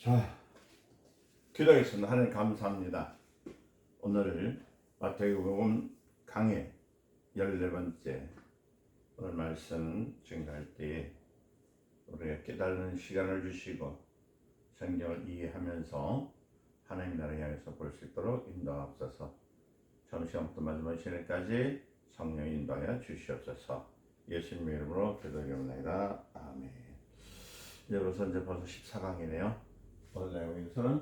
자, 기도하겠습니다. 하나님 감사합니다. 오늘 마태복음 강해 14번째 오늘 말씀 증거할 때에 우리가 깨달는 시간을 주시고 성경을 이해하면서 하나님 나라를 향해서 볼 수 있도록 인도하옵소서. 처음 시간부터 마지막 시간까지 성령이 인도하여 주시옵소서. 예수님의 이름으로 기도드립니다. 아멘. 이제 벌써 14강이네요. 오늘 내용에서는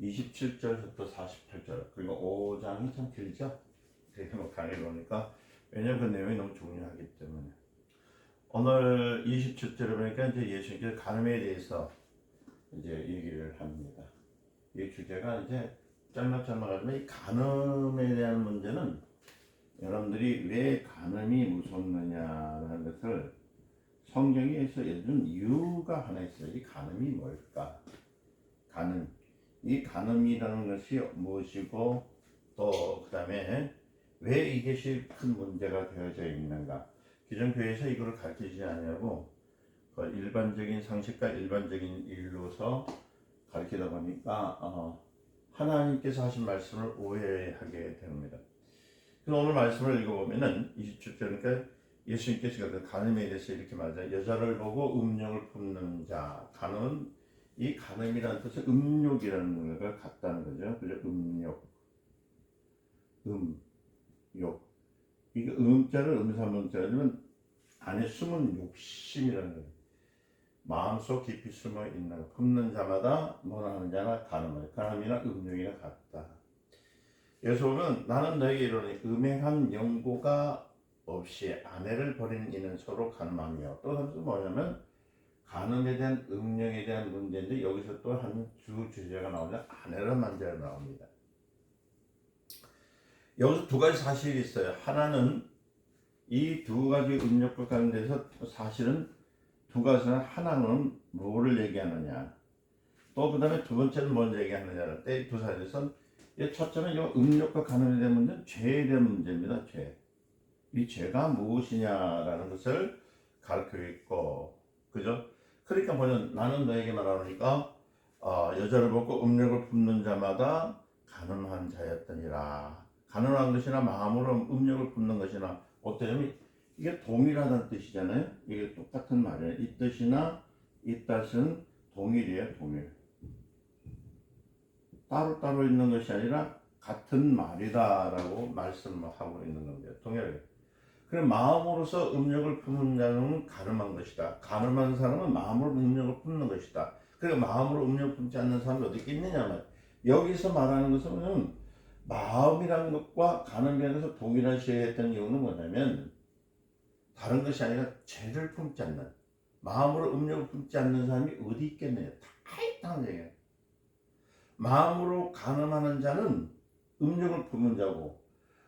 27절부터 48절 그리고 5장이 참 길죠. 그래서 강의 보니까 왜냐면 그 내용이 너무 중요하기 때문에 오늘 27절에 보니까 이제 예수님께서 간음에 대해서 이제 얘기를 합니다. 이 주제가 이제 짤막짤막하지만 이 간음에 대한 문제는 여러분들이 왜 간음이 무섭느냐라는 것을 성경에서 예준 이유가 하나 있어요. 이 간음이 뭘까? 간음. 이 간음이라는 것이 무엇이고 또 그 다음에 왜 이것이 큰 문제가 되어져 있는가? 기존 교회에서 이걸 가르치지 않냐고 그 일반적인 상식과 일반적인 일로서 가르치다 보니까 하나님께서 하신 말씀을 오해하게 됩니다. 그래서 오늘 말씀을 읽어보면은 27절이니까 예수님께서 그 간음에 대해서 이렇게 말하죠. 여자를 보고 음욕을 품는 자. 간음은 이 간음이라는 뜻은 음욕이라는 것과 같다는 거죠. 그죠? 음욕. 음욕. 이거 음자를 음사문자라면 안에 숨은 욕심이라는 거예요. 마음속 깊이 숨어 있는 거. 품는 자마다 뭐라 하는 자나 간음을. 간음이나 음욕이나 같다. 여기서 보면 나는 너에게 이르노니 음행한 영고가 없이 아내를 버리는 이는 서로 간음하며 또 하나 뭐냐면 간음에 대한 음령에 대한 문제인데 여기서 또 한 주제가 나오자 아내를 만져야 나옵니다. 여기서 두 가지 사실이 있어요. 하나는 이 두 가지 음력과 관련돼서 사실은 두 가지는 하나는 뭐를 얘기하느냐 또 그 다음에 두 번째는 뭘 얘기하느냐 때 두 사실에서 첫째는 이 음력과 간음에 대한 문제는 죄에 대한 문제입니다. 죄. 이 죄가 무엇이냐라는 것을 가르치고 있고 그죠? 그러니까 뭐냐면 나는 너에게 말하니까 여자를 보고 음욕을 품는 자마다 간음한 자였더니라. 간음한 것이나 마음으로 음욕을 품는 것이나 어떠냐면 이게 동일하다는 뜻이잖아요. 이게 똑같은 말이에요. 이 뜻이나 이 뜻은 동일이에요. 동일. 따로따로 있는 것이 아니라 같은 말이다라고 말씀하고 있는 겁니다. 동일해요. 그럼 마음으로서 음욕을 품는 자는 간음한 것이다. 간음한 사람은 마음으로 음욕을 품는 것이다. 그러니까 마음으로 음욕을 품지 않는 사람이 어디 있느냐면 여기서 말하는 것은 마음이라는 것과 간음이라는 것을 동일하셔야 했던 이유는 뭐냐면 다른 것이 아니라 죄를 품지 않는 마음으로 음욕을 품지 않는 사람이 어디 있겠느냐. 다 있다는 얘기예요. 마음으로 간음하는 자는 음욕을 품는 자고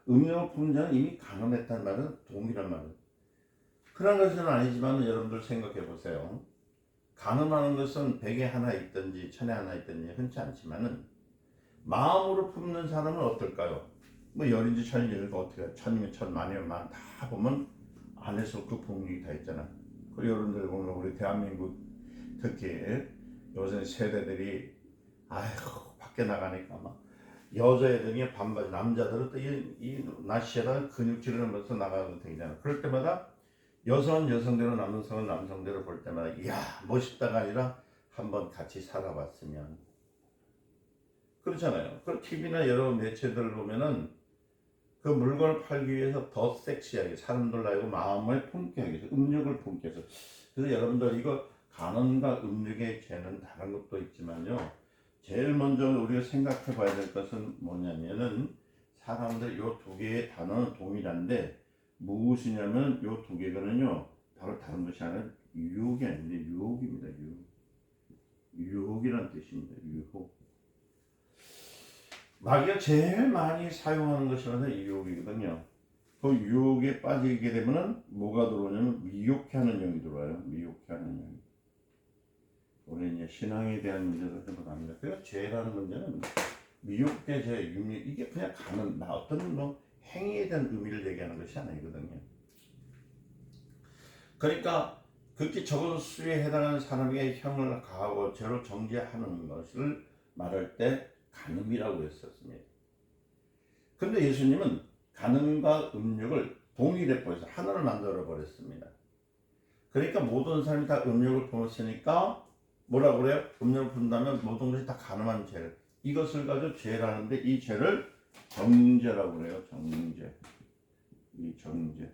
음욕을 품는 자는 이미 간음했다는 말은 동일한 말이에요. 그런 것은 아니지만 여러분들 생각해 보세요. 간음하는 것은 백에 하나 있든지 천에 하나 있든지 흔치 않지만은 마음으로 품는 사람은 어떨까요? 뭐 열인지 천인지 어떻게 천이면 천 만이면 만 다 보면 안에서 그 폭력이 다 있잖아. 그리고 여러분들 보면 우리 대한민국 특히 요새 세대들이 아이고 밖에 나가니까 막 여자애들이 반바지 남자들은 또 이 날씨에다 근육질을 하면서 나가는 되잖아. 그럴 때마다 여성은 여성대로 남성은 남성대로 볼 때마다 이야 멋있다가 아니라 한번 같이 살아봤으면 그렇잖아요. 그 TV나 여러 매체들을 보면은 그 물건을 팔기 위해서 더 섹시하게 사람들 알고 마음을 품게 하기 위해서 음욕을 품게 해서 그래서 여러분들 이거 간음과 음욕의 죄는 다른 것도 있지만요. 제일 먼저 우리가 생각해 봐야 될 것은 뭐냐면은 사람들 요 두 개의 단어는 동일한데 무엇이냐면 요 두 개가는요 바로 다른 것이 아니라 유혹이 아닌데 유혹입니다. 유혹이란 뜻입니다. 유혹. 마귀가 제일 많이 사용하는 것이 바로 유혹이거든요. 그 유혹에 빠지게 되면은 뭐가 들어오냐면 미혹해 하는 영이 들어와요. 미혹해 하는 영. 우리 이제 신앙에 대한 문제도 생각합니다. 그러니까 죄라는 문제는 미혹된 죄, 이게 그냥 가는 어떤 뭐 행위에 대한 의미를 얘기하는 것이 아니거든요. 그러니까 극히 적은 수에 해당하는 사람에게 형을 가하고 죄로 정죄하는 것을 말할 때 간음이라고 했었습니다. 그런데 예수님은 간음과 음욕을 동일해 보여서 하나를 만들어 버렸습니다. 그러니까 모든 사람이 다 음욕을 품었으니까 뭐라고 그래요? 음욕을 품다면 모든 것이 다 간음한 죄를, 이것을 가지고 죄라는데 이 죄를 정죄라고 그래요. 정죄. 이 정죄.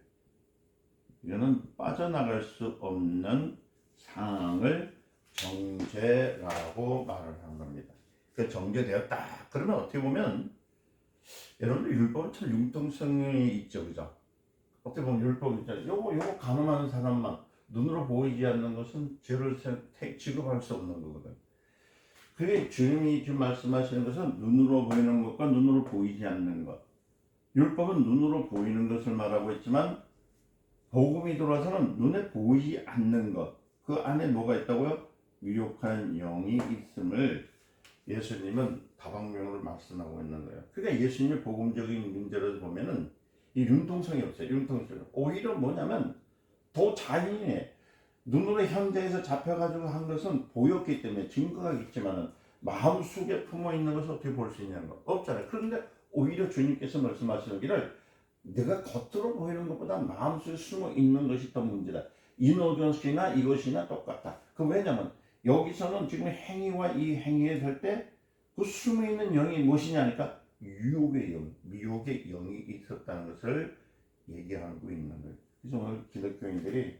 이거는 빠져나갈 수 없는 상황을 정죄라고 말을 하는 겁니다. 그 정죄되었다. 그러면 어떻게 보면 여러분들 율법은 참 융통성이 있죠, 그죠? 어떻게 보면 율법 있잖아요. 요거 간음하는 사람만 눈으로 보이지 않는 것은 죄를 취급할 수 없는 거거든. 그게 주님이 지금 말씀하시는 것은 눈으로 보이는 것과 눈으로 보이지 않는 것. 율법은 눈으로 보이는 것을 말하고 있지만 복음이 들어와서는 눈에 보이지 않는 것. 그 안에 뭐가 있다고요? 유혹하는 영이 있음을 예수님은 다방면으로 말씀하고 있는 거예요. 그러니까 예수님의 복음적인 문제를 보면은 이 융통성이 없어요. 융통성이. 오히려 뭐냐면 더 잔인해. 눈으로 현장에서 잡혀가지고 한 것은 보였기 때문에 증거가 있지만은 마음속에 품어 있는 것을 어떻게 볼 수 있냐는 거 없잖아요. 그런데 오히려 주님께서 말씀하시는 길을 내가 겉으로 보이는 것보다 마음속에 숨어 있는 것이 더 문제다. 이노전스나 이것이나 똑같다. 그 왜냐면 여기서는 지금 행위와 이 행위에 될 때 그 숨어 있는 영이 무엇이냐니까 유혹의 영, 미혹의 영이 있었다는 것을 얘기하고 있는 거예요. 그래서 오늘 기독교인들이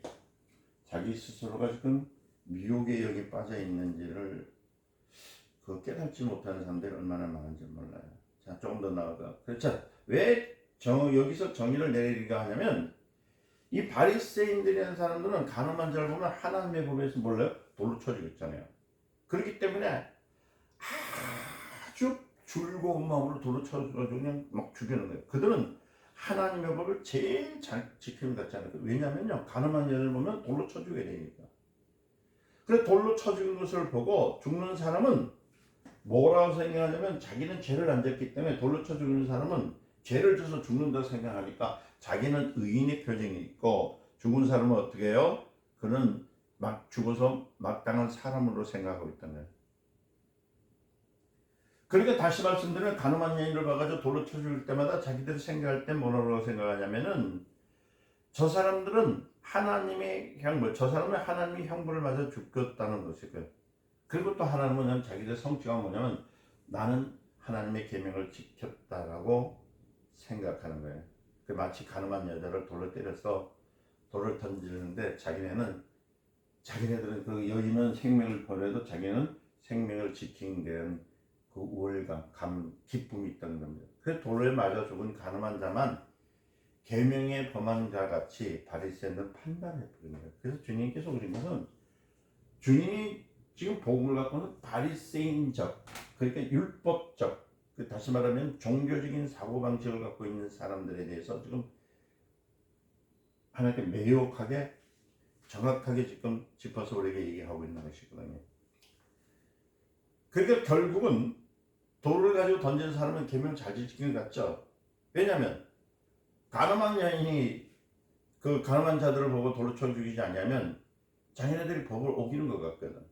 자기 스스로가 지금 미혹의 영이 빠져 있는지를 그 깨닫지 못하는 사람들이 얼마나 많은지 몰라요. 자, 조금 더 나아가. 그렇죠. 왜 여기서 정의를 내리기가 하냐면 이 바리새인들이라는 사람들은 간음한 자를 보면 하나님의 법에서 몰라요? 돌로 쳐주고 있잖아요. 그렇기 때문에 아주 즐거운 마음으로 돌로 쳐가지고 그냥 막 죽이는 거예요. 그들은 하나님의 법을 제일 잘 지키는 것 같지 않아요? 왜냐면요, 간음한 자를 보면 돌로 쳐 죽여야 되니까. 그래 돌로 쳐 죽는 것을 보고 죽는 사람은 뭐라고 생각하냐면 자기는 죄를 안 졌기 때문에 돌로 쳐 죽는 사람은 죄를 져서 죽는다고 생각하니까 자기는 의인의 표정이 있고 죽은 사람은 어떻게 해요? 그는 막 죽어서 마땅한 사람으로 생각하고 있다는 거예요. 그러니까 다시 말씀드리면 간음한 여인을 봐가지고 돌로 쳐 죽일 때마다 자기들이 생각할 때 뭐라고 생각하냐면은 저 사람들은 하나님의 형벌, 저 사람은 하나님의 형벌을 맞아 죽였다는 것이고요. 그리고 또 하나님은 자기들 성취가 뭐냐면 나는 하나님의 계명을 지켰다라고 생각하는 거예요. 그 마치 가늠한 여자를 돌로 때려서 돌을 던지는데 자기네들은 그 여인은 생명을 버려도 자기는 생명을 지키는 데는 그 우월감, 기쁨이 있다는 겁니다. 그래서 돌에 맞아 죽은 가늠한 자만 계명에 범한 자 같이 바리새인들 판단해 버린 거예요. 그래서 주님께서 오신 것은 주님이 지금 복음을 갖고는 바리새인적, 그러니까 율법적, 다시 말하면 종교적인 사고방식을 갖고 있는 사람들에 대해서 지금 하나님께 매혹하게 정확하게 지금 짚어서 우리에게 얘기하고 있는 것이거든요. 그러니까 결국은 돌을 가지고 던진 사람은 계명을 잘 지키는 것 같죠. 왜냐하면 가늠한 여인이 그 가늠한 자들을 보고 돌로 쳐 죽이지 않냐면 자기네들이 법을 어기는 것 같거든.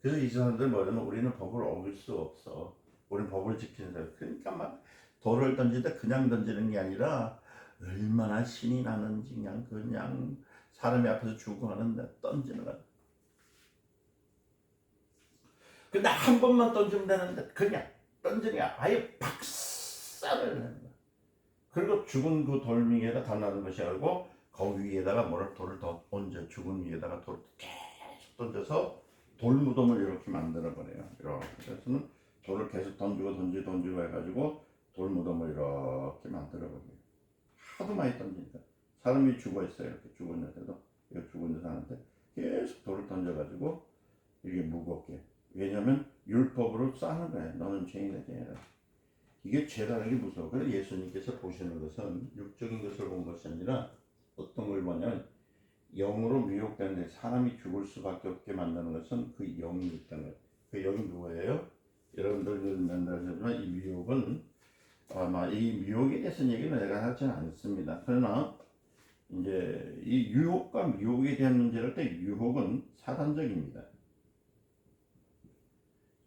그래서 이 사람들 뭐냐면 우리는 법을 어길 수 없어. 우리는 법을 지키는 사람. 그러니까 막 돌을 던질 때 그냥 던지는 게 아니라 얼마나 신이 나는지 그냥 사람이 앞에서 죽어가는데 던지는 거야. 근데 한 번만 던지면 되는데 그냥 던지는 게 아예 박살을 내는 거야. 그리고 죽은 그 돌멩이에다 달라는 것이 아니고 거기 위에다가 돌을 더 얹어, 죽은 위에다가 돌을 계속 던져서 돌무덤을 이렇게 만들어 버려요. 이렇게. 그래서는 돌을 계속 던지고 해가지고 돌무덤을 이렇게 만들어 버려요. 하도 많이 던지니까 사람이 죽어 있어요. 이렇게 죽었는데도 이거 죽은 사람한테 계속 돌을 던져가지고 이게 무겁게. 왜냐하면 율법으로 싸는 거예요. 너는 죄인이다, 죄인이다. 이게 죄라는 게 무서워. 그래서 예수님께서 보시는 것은 육적인 것을 본 것이 아니라 어떤 걸 보냐면 영으로 미혹되는데 사람이 죽을 수밖에 없게 만드는 것은 그 영이 있다는 거예요. 그 영이 누구예요? 여러분들 맨날 이 미혹은 아마 이 미혹에 대해서 얘기는 내가 하지 않습니다. 그러나 이제 이 유혹과 미혹에 대한 문제를 할 때 유혹은 사단적입니다.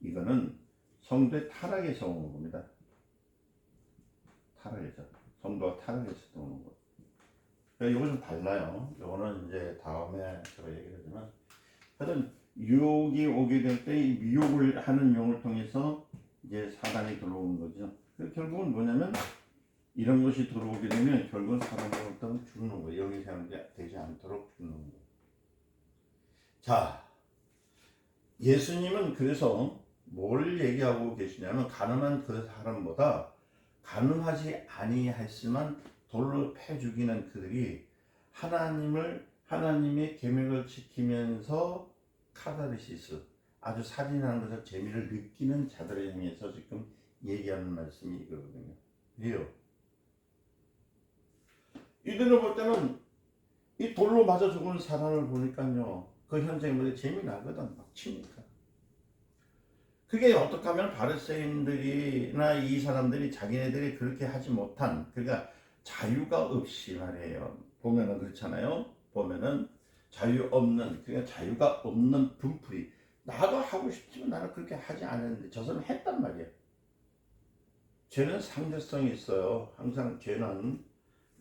이거는 성도의 타락에서 오는 겁니다. 타락에서. 성도가 타락에서 오는 거. 그러니까 이거 좀 달라요. 이거는 이제 다음에 제가 얘기를 하지만, 하여튼 유혹이 오게 될 때 이 미혹을 하는 용을 통해서 이제 사단이 들어오는 거죠. 결국은 뭐냐면 이런 것이 들어오게 되면 결국은 사단을 따라 죽는 거예요. 영이 되지 않도록 죽는 거예요. 자, 예수님은 그래서 뭘 얘기하고 계시냐면 가늠한 그 사람보다 가늠하지 아니했으면 돌로 패 죽이는 그들이 하나님의 계명을 지키면서 카타르시스, 아주 살인하는 것을 재미를 느끼는 자들에 향해서 지금 얘기하는 말씀이 이거거든요. 왜요? 이들을 볼 때는 이 돌로 맞아 죽은 사람을 보니까요, 그 현장에 재미나거든. 막 치니까. 그게 어떻게 하면 바리새인들이나 이 사람들이 자기네들이 그렇게 하지 못한, 그러니까 자유가 없이 말이에요. 보면은 그렇잖아요. 보면은 자유 없는, 그러니까 자유가 없는 분풀이. 나도 하고 싶지만 나는 그렇게 하지 않았는데 저 사람 했단 말이에요. 죄는 상대성이 있어요. 항상 죄는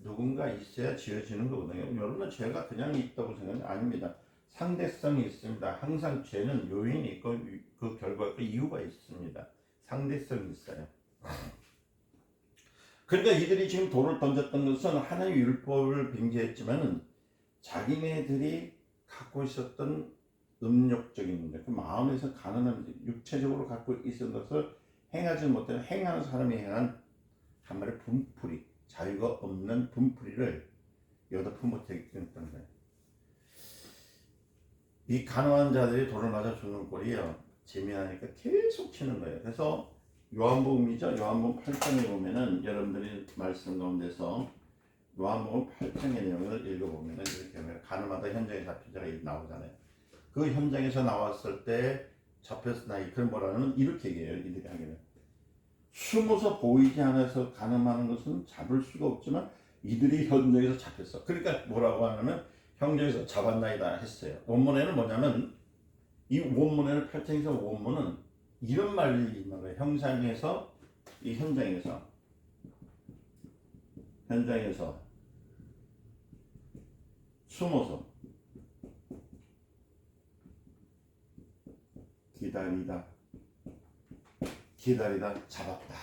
누군가 있어야 지어지는 거거든요. 여러분은 죄가 그냥 있다고 생각하는 아닙니다. 상대성이 있습니다. 항상 죄는 요인이 있고 그 결과가 이유가 있습니다. 상대성이 있어요. 그러니까 이들이 지금 돌을 던졌던 것은 하나님의 율법을 빙자했지만은 자기네들이 갖고 있었던 음욕적인 문제, 그 마음에서 가난한 육체적으로 갖고 있었던 것을 행하지 못하는 행하는 사람이 행한 한마디 분풀이, 자유가 없는 분풀이를 여기다 품어댔던 거예요. 이 가난한 자들이 돌을 맞아 죽는 꼴이에요. 재미나니까 계속 치는 거예요. 그래서 요한복음이죠. 요한복음 8장에 보면은 여러분들이 말씀 가운데서 요한복음 8장의 내용을 읽어보면은 이렇게 가늠하다 현장에 잡힌 자가 나오잖아요. 그 현장에서 나왔을 때 잡혔으나 그런 뭐라는 이렇게 얘기해요. 이들이 하기는 숨어서 보이지 않아서 가늠하는 것은 잡을 수가 없지만 이들이 현장에서 잡혔어. 그러니까 뭐라고 하냐면 현장에서 잡았나이다 했어요. 원문에는 뭐냐면 이 원문에는 8장에서 원문은 이런 말이 있는 거예요. 형상에서 이 현장에서 숨어서 기다리다 잡았다,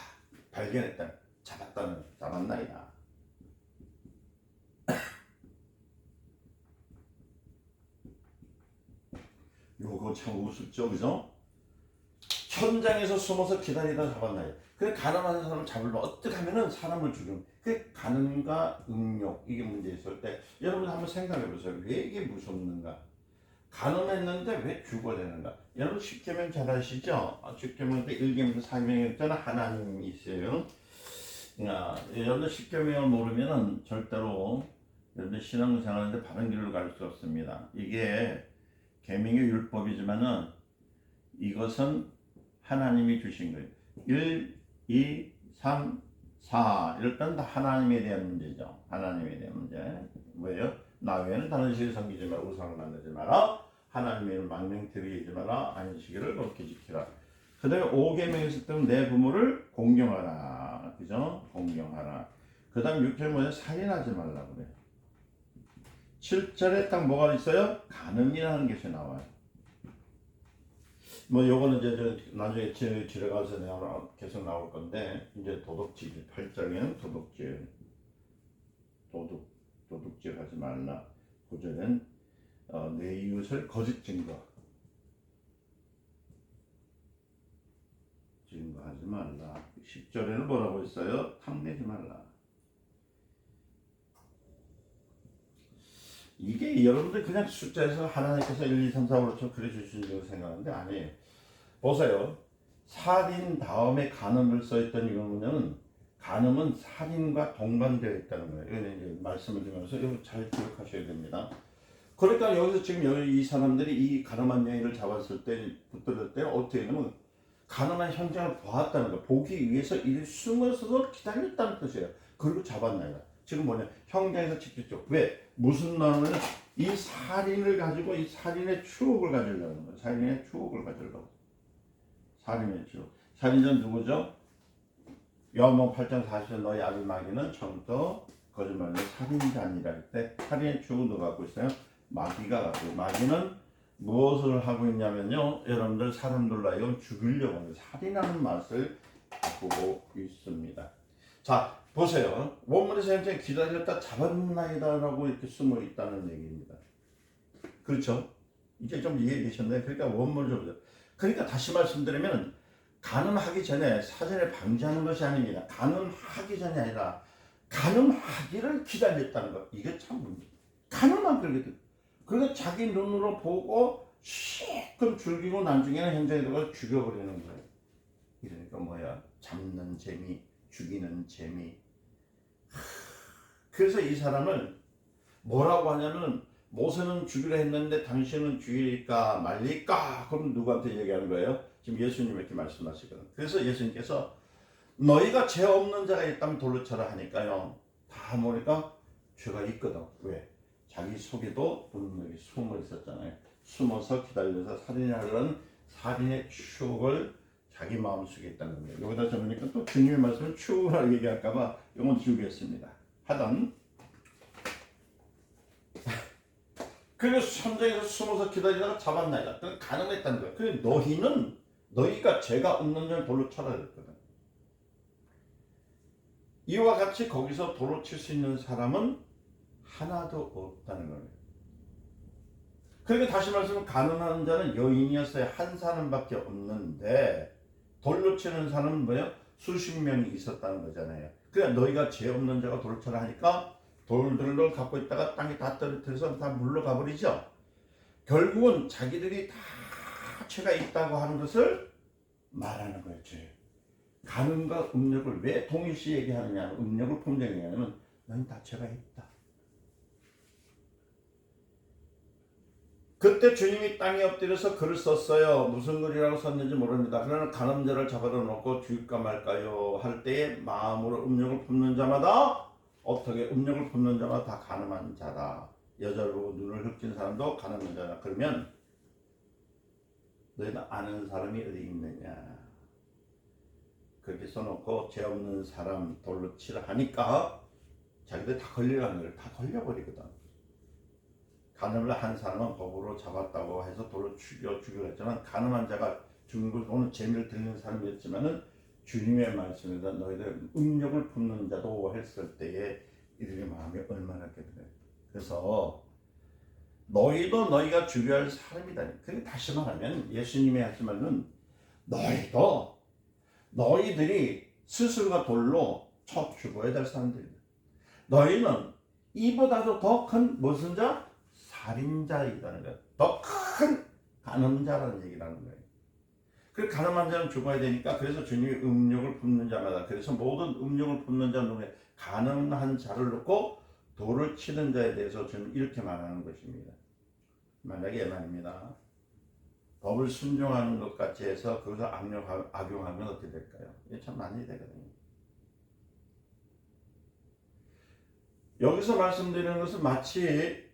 발견했다, 잡았나이다. 요거 참 우습죠, 그죠? 현장에서 숨어서 기다리다 잡았나요? 그 가늠하는 사람을 잡으려면 어떻게 하면은 사람을 죽이면, 그 가늠과 음욕, 이게 문제 있을 때 여러분 한번 생각해 보세요. 왜 이게 무섭는가? 가늠했는데 왜 죽어야 되는가? 여러분 십계명 잘 아시죠? 십계명 때 1계명, 4계명 있잖아. 하나님이 있어요. 여러분 십계명을 모르면은 절대로 여러분 신앙생활하는데 바른 길로 갈 수 없습니다. 이게 계명의 율법이지만은 이것은 하나님이 주신 거예요. 1, 2, 3, 4 이럴 때는 다 하나님에 대한 문제죠. 하나님에 대한 문제. 뭐예요? 나 외에는 다른 신을 섬기지 마라. 우상을 만들지 마라. 하나님의 이름 망령 드리지 마라. 안식일을 거룩히 지키라. 그 다음에 5계명 있을 때는 내 부모를 공경하라. 그죠? 공경하라. 그 다음 6절에 뭐냐? 살인하지 말라 그래요. 7절에 딱 뭐가 있어요? 간음이라는 것이 나와요. 뭐 요거는 이제 나중에 집에 가서 내가 계속 나올 건데, 이제 도둑질 8장에는 도둑질 하지 말라. 9절은 내 이웃을 거짓 증거하지 말라. 10절에는 뭐라고 했어요? 탐내지 말라. 이게 여러분들 그냥 숫자에서 하나님께서 1, 2, 3, 4, 5, 6 그래 주시려고 생각하는데 아니에요. 보세요. 살인 다음에 간음을 써있던 이건 뭐냐면 간음은 살인과 동반되어 있다는 거예요. 이건 이제 말씀을 드리면서 이거 잘 기억하셔야 됩니다. 그러니까 여기서 지금 이 사람들이 이 간음한 여인을 잡았을 때, 붙들을 때 어떻게 하냐면 간음한 현장을 보았다는 거예요. 보기 위해서 이 숨어서 기다렸다는 뜻이에요. 그리고 잡았나요? 지금 뭐냐? 형제에서 직접. 왜? 무슨 말하면 이 살인을 가지고 이 살인의 추억을 가지려고 하는 거예요. 살인의 추억을 가지려고. 살인의 추억. 살인자는 누구죠? 요한복음 8장 40절 너희 아들 마귀는 처음부터 거짓말로 살인자니라 할 때 살인의 추억을 누가 갖고 있어요? 마귀가 갖고 있어요. 마귀는 무엇을 하고 있냐면요. 여러분들 사람들 하여금 죽이려고 하는 살인하는 맛을 갖고 있습니다. 자, 보세요. 원문에서 현재 기다렸다 잡았나이다라고 이렇게 숨어 있다는 얘기입니다. 그렇죠? 이제 좀 이해되셨나요? 그러니까 원문을 좀 보세요. 그러니까 다시 말씀드리면 간음하기 전에 사전에 방지하는 것이 아닙니다. 간음하기 전이 아니라 간음하기를 기다렸다는 것. 이게 참 문제. 간음만 그러거든. 그러니까 자기 눈으로 보고 실컷 즐기고 나중에는 현장에 들어가서 죽여버리는 거예요. 이러니까 뭐야? 잡는 재미, 죽이는 재미. 그래서 이 사람을 뭐라고 하냐면 모세는 죽이려 했는데 당신은 죽일까 말릴까? 그럼 누구한테 얘기하는 거예요? 지금 예수님 이렇게 말씀하시거든. 그래서 예수님께서 너희가 죄 없는 자가 있다면 돌로 쳐라 하니까요. 다 모르니까 죄가 있거든. 왜? 자기 속에도 분명히 숨어 있었잖아요. 숨어서 기다려서 살인하려는 살인의 추억을 자기 마음속에 있다는 겁니다. 여기다 적으니까 또 주님의 말씀을 추억을 얘기할까봐 이건 지우겠습니다. 하던 그래서 현장에서 숨어서 기다리다가 잡았나이다. 그건 가능했다는 거야. 그래 너희가 죄가 없는 자를 돌로 쳐라 그랬거든. 이와 같이 거기서 돌로 칠 수 있는 사람은 하나도 없다는 거예요. 그러니까 다시 말씀은 가늠하는 자는 여인이었어요. 한 사람밖에 없는데 돌로 치는 사람은 뭐예요? 수십 명이 있었다는 거잖아요. 그러니까 너희가 죄 없는 자가 돌로 쳐라 하니까 돌들을 갖고 있다가 땅에 다 떨어뜨려서 다 물러가 버리죠. 결국은 자기들이 다 죄가 있다고 하는 것을 말하는 거예요. 죄. 간음과 음력을 왜 동일시 얘기하느냐, 음력을 품정하냐면 너희는 다 죄가 있다. 그때 주님이 땅에 엎드려서 글을 썼어요. 무슨 글이라고 썼는지 모릅니다. 그러나 간음자를 잡아다 놓고 죽일까 말까요 할 때에 마음으로 음력을 품는 자마다 어떻게 음력을 품는 자마다 다 간음한 자다. 여자를 보고 눈을 흑진 사람도 간음한 자다. 그러면 너희는 아는 사람이 어디 있느냐. 그렇게 써놓고 죄 없는 사람 돌로 치라 하니까 자기들 다 걸리라는 거예요. 다 걸려버리거든. 간음을 한 사람은 법으로 잡았다고 해서 돌로 죽이려 했지만 간음한 자가 죽은 걸 오늘 재미를 들는 사람이었지만은 주님의 말씀에다 너희들 음력을 품는 자도 했을 때에 이들의 마음이 얼마나 깨끗해. 그래서 너희도 너희가 죽여야 할 사람이다. 그게 다시 말하면 예수님이 하신 말은 너희도 너희들이 스스로가 돌로 쳐 죽어야 될 사람들이다. 너희는 이보다도 더 큰 무슨 자? 살인자이라는 거예요. 더 큰 간음자라는 얘기라는 거예요. 그 간음한 자는 죽어야 되니까 그래서 주님이 음력을 품는 자마다 그래서 모든 음력을 품는 자 눈에 간음한 자를 놓고 돌을 치는 자에 대해서 저는 이렇게 말하는 것입니다. 만약에 말입니다. 법을 순종하는 것 같이 해서 그것을 악용하면 어떻게 될까요? 이게 참 많이 되거든요. 여기서 말씀드리는 것은 마치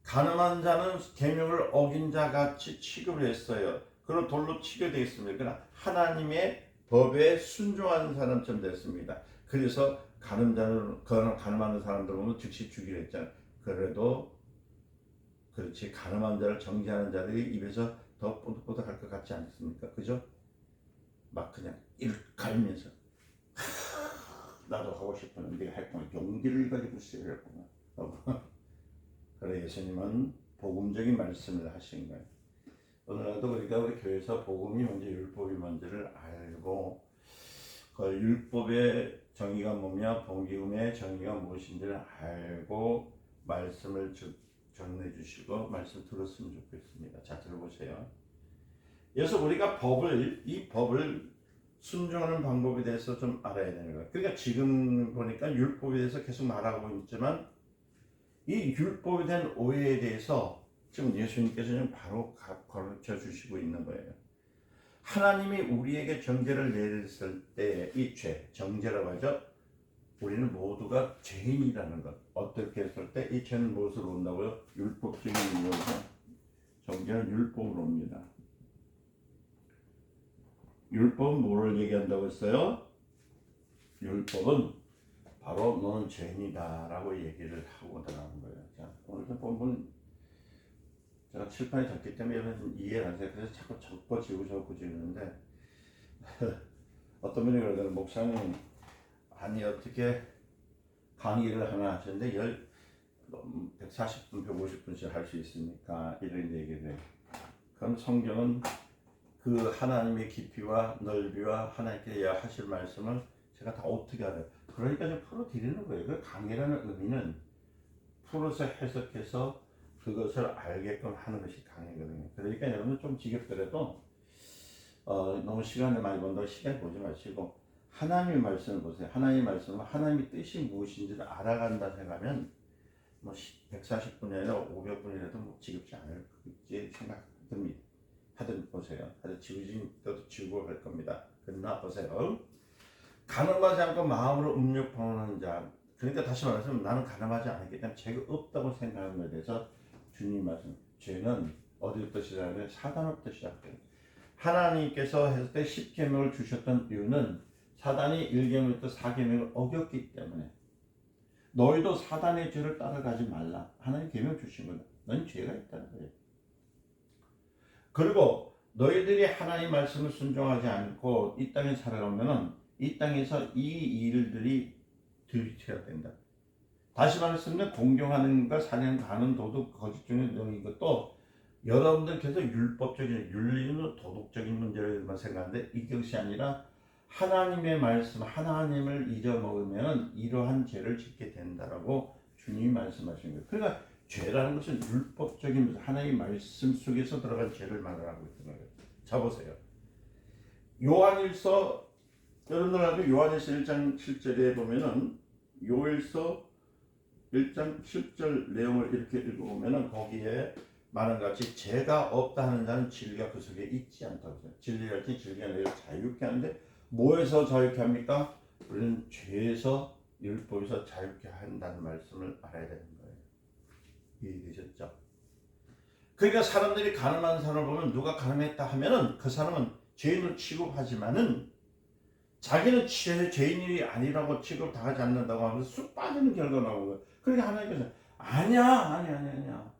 간음한 자는 계명을 어긴 자 같이 취급을 했어요. 그리고 돌로 치게 되어 있습니다. 그러나 하나님의 법에 순종하는 사람처럼 됐습니다. 그래서 간음하는 사람들 보면 즉시 죽이려 했잖아요. 그래도 그렇지 간음한 자를 정죄하는 자들이 입에서 더 뽀득뽀득할 것 같지 않습니까? 그죠? 막 그냥 일갈면서 나도 하고 싶었는데 네가 했구나. 용기를 가지고 쓰였구나. 그래 예수님은 복음적인 말씀을 하신 거예요. 오늘날도 우리가 우리 교회에서 복음이 먼저 율법이 먼저를 알고 그 율법의 정의가 뭐냐 복음의 정의가 무엇인지를 알고 말씀을 전해주시고 말씀 들었으면 좋겠습니다. 자 들어보세요. 그래서 우리가 이 법을 순종하는 방법에 대해서 좀 알아야 되는 거예요. 그러니까 지금 보니까 율법에 대해서 계속 말하고 있지만 이 율법에 대한 오해에 대해서 지금 예수님께서는 바로 가르쳐 주시고 있는 거예요. 하나님이 우리에게 정죄를 내렸을 때 이 죄, 정죄라고 하죠. 우리는 모두가 죄인이라는 것. 어떻게 했을 때 이 죄는 무엇으로 온다고요? 율법적인 이유에서 정죄는 율법으로 옵니다. 율법은 뭐를 얘기한다고 했어요? 율법은 바로 너는 죄인이다라고 얘기를 하고 들어가는 거예요. 자, 오늘도 본문 제가 칠판에 적기 때문에 여러분 이해를 하세요. 그래서 자꾸 적어지고 적어지는데 어떤 분이 그러더라고요. 목사님, 아니 어떻게 강의를 하나 하셨는데 140분, 150분씩 할 수 있습니까? 이런 얘기를 해요. 그럼 성경은 그 하나님의 깊이와 넓이와 하나님께 하실 말씀을 제가 다 어떻게 알아요? 그러니까 좀 풀어드리는 거예요. 그 강의라는 의미는 풀어서 해석해서 그것을 알게끔 하는 것이 강의거든요. 그러니까 여러분 좀 지겹더라도 너무 시간을 많이 번다고 시간 보지 마시고 하나님의 말씀을 보세요. 하나님의 말씀은 하나님의 뜻이 무엇인지를 알아간다 생각하면 뭐 140분이 아니라 500분이라도 뭐 지겹지 않을 생각됩니다. 하든 보세요. 하여튼 지우진 때도 지우고 갈 겁니다. 그러나 보세요. 가늠하지 않고 마음으로 음욕하는 자. 그러니까 다시 말해서 나는 가늠하지 않았기 때문에 죄가 없다고 생각하는 것에 대해서 주님 말씀. 죄는 어디부터 시작해요? 사단부터 시작돼요. 하나님께서 했을 때 10계명을 주셨던 이유는 사단이 1계명부터 4계명을 어겼기 때문에 너희도 사단의 죄를 따라가지 말라. 하나님 계명 주신 거다. 넌 죄가 있다는 거예요. 그리고 너희들이 하나님 말씀을 순종하지 않고 이 땅에 살아가면은 이 땅에서 이 일들이 들이쳐야 된다. 다시 말하면 공경하는 것, 사냥, 가는 도덕, 거짓 중에 이것도 여러분들께서 율법적인 윤리는 도덕적인 문제를만 생각하는데 이것이 아니라 하나님의 말씀, 하나님을 잊어먹으면 이러한 죄를 짓게 된다라고 주님이 말씀하신 거예요. 그러니까 죄라는 것은 율법적인 하나님의 말씀 속에서 들어간 죄를 말하고 있는 거예요. 자 보세요. 요한일서 여러분들 알고 요한일서 1장 7절에 보면은 요일서 1장 7절 내용을 이렇게 읽어보면은 거기에 말한 같이 죄가 없다 하는 자는 진리가 그 속에 있지 않다고 해요. 진리가 있지 진리가 너희를 자유케 하는데 뭐에서 자유케 합니까? 우리는 죄에서 율법에서 자유케 한다는 말씀을 알아야 되는 거예요. 이해되셨죠? 그러니까 사람들이 가늠한 사람을 보면 누가 가늠했다 하면은 그 사람은 죄인을 취급하지만은 자기는 죄인이 아니라고 취급당하지 않는다고 하면서 쑥 빠지는 결과가 나오는 거예요. 그러니까 하나님께서 아니야.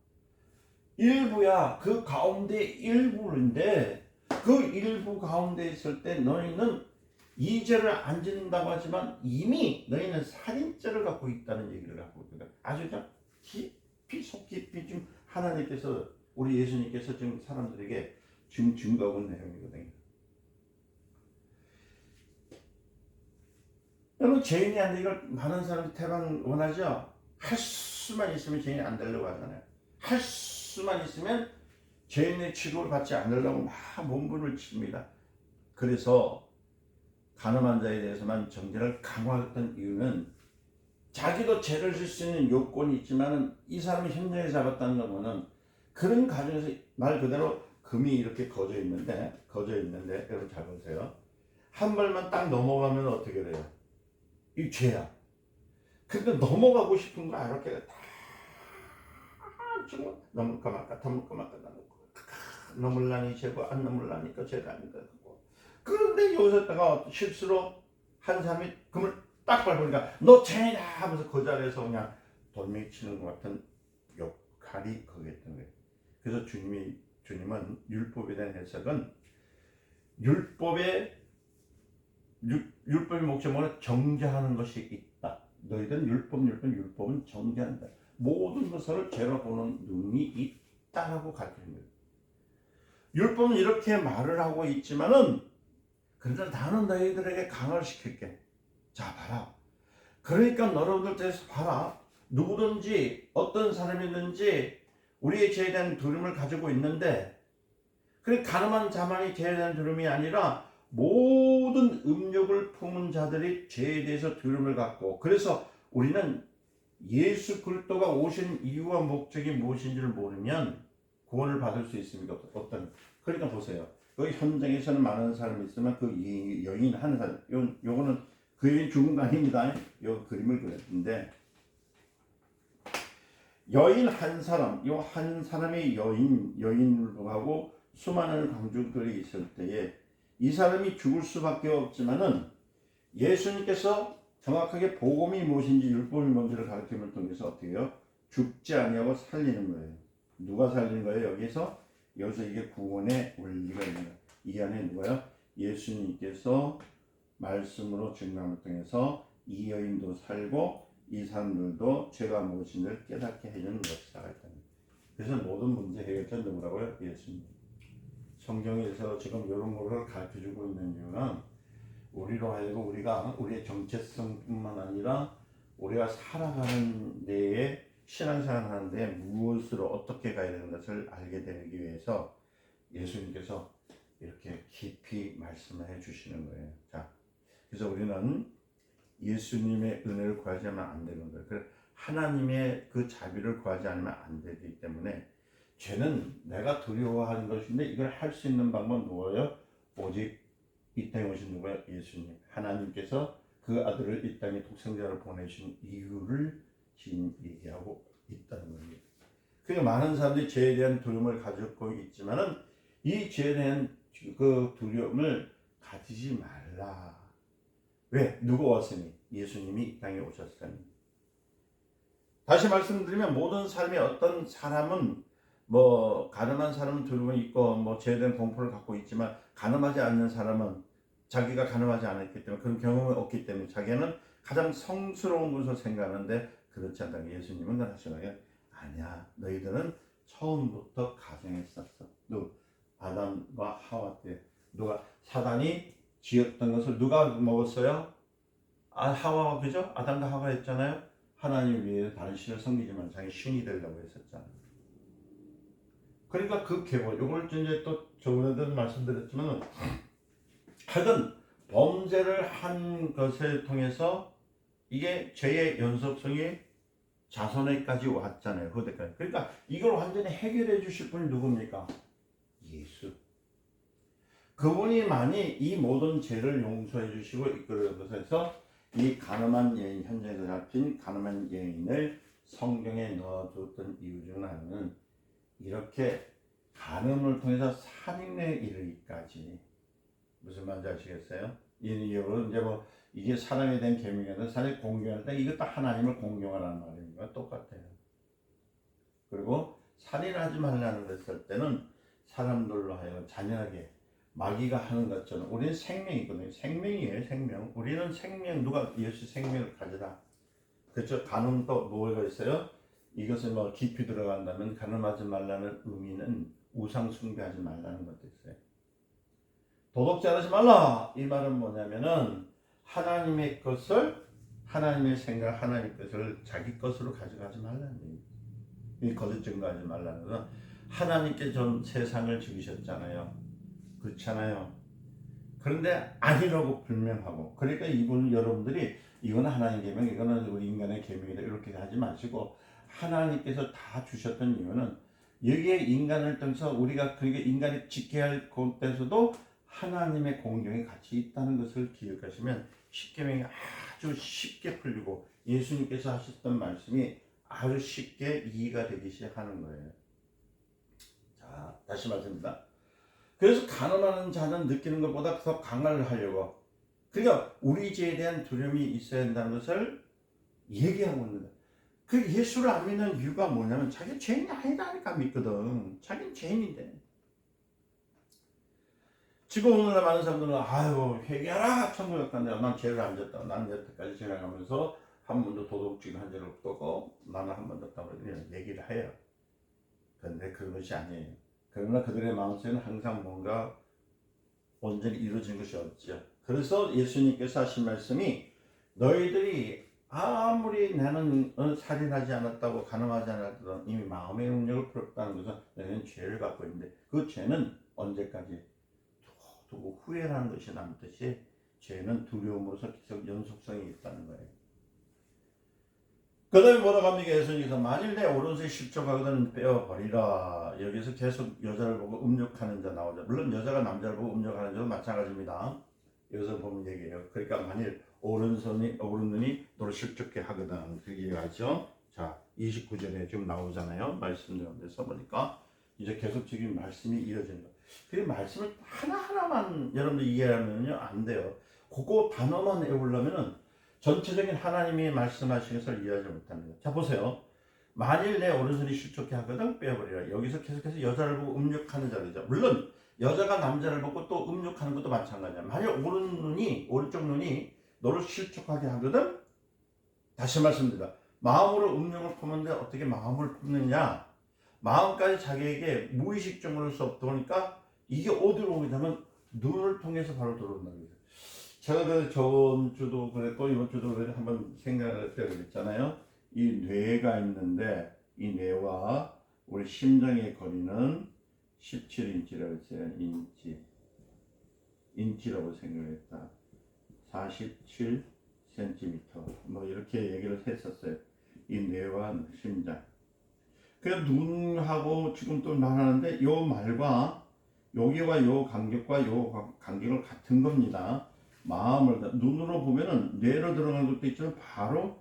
일부야. 그 가운데 일부인데 그 일부 가운데 있을 때 너희는 이 죄를 안 짓는다고 하지만 이미 너희는 살인죄를 갖고 있다는 얘기를 갖고 있거든. 아주 속 깊이 지금 하나님께서 우리 예수님께서 지금 사람들에게 지금 증거하고 있는 내용이거든요. 여러분 죄인이 안 돼 이걸 많은 사람들이 태반 원하죠. 할 수만 있으면 죄인이 안 되려고 하잖아요. 할 수만 있으면 죄인의 취급을 받지 않으려고 막 몸부림을 칩니다. 그래서 가늠한 자에 대해서만 정죄를 강화했던 이유는 자기도 죄를 질 수 있는 요건이 있지만 이 사람이 현장에 잡았다는 것은 그런 가정에서 말 그대로 금이 이렇게 거저 있는데 여러분 잘 보세요. 한 발만 딱 넘어가면 어떻게 돼요? 이 죄야. 근데 넘어가고 싶은 거 이렇게 다 지금 넘을까 말까 넘을라니 죄고 안 넘을라니까 죄가 아닌가. 그런데 여기서다가 실수로 한 사람이 금을 딱 밟으니까 너 죄다 하면서 그 자리에서 그냥 돌멩이 치는 것 같은 역할이 거기에 있던 거예요. 그래서 주님은 율법에 대한 해석은 율법의 목적은 정죄하는 것이 있다. 너희들은 율법은 정죄한다. 모든 것을 죄로 보는 눈이 있다라고 가르치는 거예요. 율법은 이렇게 말을 하고 있지만은 그런데 나는 너희들에게 강화를 시킬게. 자 봐라. 그러니까 여러분들 대해서 봐라. 누구든지 어떤 사람이든지 우리의 죄에 대한 두려움을 가지고 있는데 그래 가늠한 자만이 죄에 대한 두려움이 아니라 모든 음욕을 품은 자들이 죄에 대해서 두려움을 갖고 그래서 우리는 예수 그리스도가 오신 이유와 목적이 무엇인지를 모르면 구원을 받을 수 있습니까? 그러니까 보세요. 여기 현장에서는 많은 사람이 있으면 그 여인 하는 사람 요거는 그 여인 죽은 거 아닙니다. 이 그림을 그렸는데 여인 한 사람, 이 한 사람의 여인을 하고 수많은 광주들이 있을 때에 이 사람이 죽을 수밖에 없지만은 예수님께서 정확하게 복음이 무엇인지 율법이 뭔지를 가르침을 통해서 어떻게 해요? 죽지 아니하고 살리는 거예요. 누가 살리는 거예요? 여기서 이게 구원의 원리가 있는 거예요. 이 안에 누가요? 예수님께서 말씀으로 증명을 통해서 이 여인도 살고 이 사람들도 죄가 무엇인지를 깨닫게 해주는 역사가 있다. 그래서 모든 문제 해결자 누구라고요? 예수님. 성경에서 지금 이런 거를 가르쳐주고 있는 이유는 우리로 하여금 우리가 우리의 정체성뿐만 아니라 우리가 살아가는 데에 신앙생활 하는데 무엇으로 어떻게 가야 되는 것을 알게 되기 위해서 예수님께서 이렇게 깊이 말씀을 해주시는 거예요. 자, 그래서 우리는 예수님의 은혜를 구하지 않으면 안 되는 거예요. 그래서 하나님의 그 자비를 구하지 않으면 안 되기 때문에 죄는 내가 두려워하는 것인데 이걸 할 수 있는 방법은 뭐예요? 오직 이 땅에 오신 누구예요? 예수님. 하나님께서 그 아들을 이 땅에 독생자로 보내신 이유를 지금 얘기하고 있다는 겁니다. 그러니까 많은 사람들이 죄에 대한 두려움을 가지고 있지만은 이 죄에 대한 그 두려움을 가지지 말라. 왜? 누가 왔으니? 예수님이 이 땅에 오셨으니. 다시 말씀드리면 모든 삶의 어떤 사람은 뭐 가늠한 사람은 두려움이 있고 뭐 죄에 대한 공포를 갖고 있지만 가늠하지 않는 사람은 자기가 가늠하지 않았기 때문에 그런 경험이 없기 때문에 자기는 가장 성스러운 것을 생각하는데 그렇지 않다는 예수님은 하시나요? 아니야. 너희들은 처음부터 가정했었어. 아담과 하와 때 누가 사단이 지었던 것을 누가 먹었어요? 하와가 그죠? 아담과 하와가 했잖아요. 하나님 위에 다른 신을 섬기지만 자기 신이 되려고 했었잖아요. 그러니까 그 계보 이걸 이제 또 저번에도 말씀드렸지만 하여튼 범죄를 한 것을 통해서 이게 죄의 연속성이 자손에까지 왔잖아요. 후대까지. 그러니까 이걸 완전히 해결해 주실 분이 누굽니까? 예수. 그분이만이 이 모든 죄를 용서해 주시고 이끌어서 이 가늠한 여인, 현장에서 잡힌 가늠한 여인을 성경에 넣어줬던 이유 중 하나는 이렇게 간음을 통해서 살인에 이르기까지 무슨 말인지 아시겠어요? 이유로 이제 뭐 이게 사람에 대한 계명이라는 사람이 공경할 때 이것도 하나님을 공경하라는 말입니다. 똑같아요. 그리고 살인하지 말라는 것을 때는 사람들로 하여금 잔인하게 마귀가 하는 것처럼 우리는 생명이거든요. 생명이에요, 생명. 우리는 생명, 누가 예수 생명을 가져라. 그렇죠. 간음도 뭐가 있어요? 이것을 뭐 깊이 들어간다면 간음하지 말라는 의미는 우상 숭배하지 말라는 것도 있어요. 도덕질 하지 말라. 이 말은 뭐냐면은 하나님의 것을 하나님의 생각, 하나님의 것을 자기 것으로 가져가지 말라는 얘기입니다. 이 거짓 증거하지 말라는 것은 하나님께 전 세상을 지으셨잖아요. 그렇잖아요. 그런데 아니라고 불명하고 그러니까 여러분들이 이거는 하나님 계명, 이거는 우리 인간의 계명이다 이렇게 하지 마시고 하나님께서 다 주셨던 이유는 여기에 인간을 통해서 우리가 그게 인간이 지켜야 할 곳에서도 하나님의 공경이 같이 있다는 것을 기억하시면 십계명이 아주 쉽게 풀리고 예수님께서 하셨던 말씀이 아주 쉽게 이해가 되기 시작하는 거예요. 자, 다시 말씀입니다. 그래서 간음하는 자는 느끼는 것보다 더 강화를 하려고 그러니까 우리 죄에 대한 두려움이 있어야 한다는 것을 얘기하고 있는 거예요. 그 예수를 안 믿는 이유가 뭐냐면 자기 죄인이 아니다니까 믿거든. 자기는 죄인인데. 지금 오늘날 많은 사람들은 아유 회개하라 천국에 간다. 난 죄를 안 졌다. 난 여태까지 지나가면서 한 번도 도둑질 한 적이 없고 나는 한 번도 없다고 이런 얘기를 해요. 그런데 그것이 아니에요. 그러나 그들의 마음속에는 항상 뭔가 온전히 이루어진 것이 없죠. 그래서 예수님께서 하신 말씀이 너희들이 아무리 나는 살인하지 않았다고 간음하지 않았다고 이미 마음의 능력을 풀었다는 것은 너희는 죄를 갖고 있는데 그 죄는 언제까지 두고 후회라는 것이 남듯이 죄는 두려움으로서 계속 연속성이 있다는 거예요. 그 다음에 뭐라고 합니까? 예수님께서 만일 내 오른손이 실족하거든 빼어버리라. 여기서 계속 여자를 보고 음욕하는 자 나오죠. 물론 여자가 남자를 보고 음욕하는 자도 마찬가지입니다. 여기서 보면 얘기해요. 그러니까 만일 오른눈이 너를 실족해 하거든. 그 얘기하죠. 자, 29절에 지금 나오잖아요. 말씀대로 써보니까 이제 계속적인 말씀이 이어지는 거예요. 그 말씀을 하나하나만 여러분들 이해하면요 안 돼요. 그거 단어만 외우려면은 전체적인 하나님이 말씀하신 것을 이해하지 못합니다. 자, 보세요. 만일 내 오른손이 실족해 하거든 빼어버리라. 여기서 계속해서 여자를 보고 음욕하는 자들이죠. 물론 여자가 남자를 보고 또 음욕하는 것도 마찬가지야. 만약 오른쪽 눈이 너를 실족하게 하거든, 다시 말씀드립니다. 마음으로 음욕을 품는데 어떻게 마음을 품느냐? 마음까지 자기에게 무의식적으로서 들어오니까 이게 어디로 오게 되면 눈을 통해서 바로 들어온다는 거죠. 제가 그 저번 주도 그랬고 이번 주도 그랬고 한번 생각할 때가 있잖아요. 이 뇌가 있는데 이 뇌와 우리 심장의 거리는 17인치라고 했어요. 인치라고 생각했다. 47cm 뭐 이렇게 얘기를 했었어요. 이 뇌와 심장. 그래서 눈하고 지금 또 말하는데 요 말과 여기와 요 간격과 요 간격을 같은 겁니다. 마음을 눈으로 보면은 뇌로 들어가는 것도 있지만 바로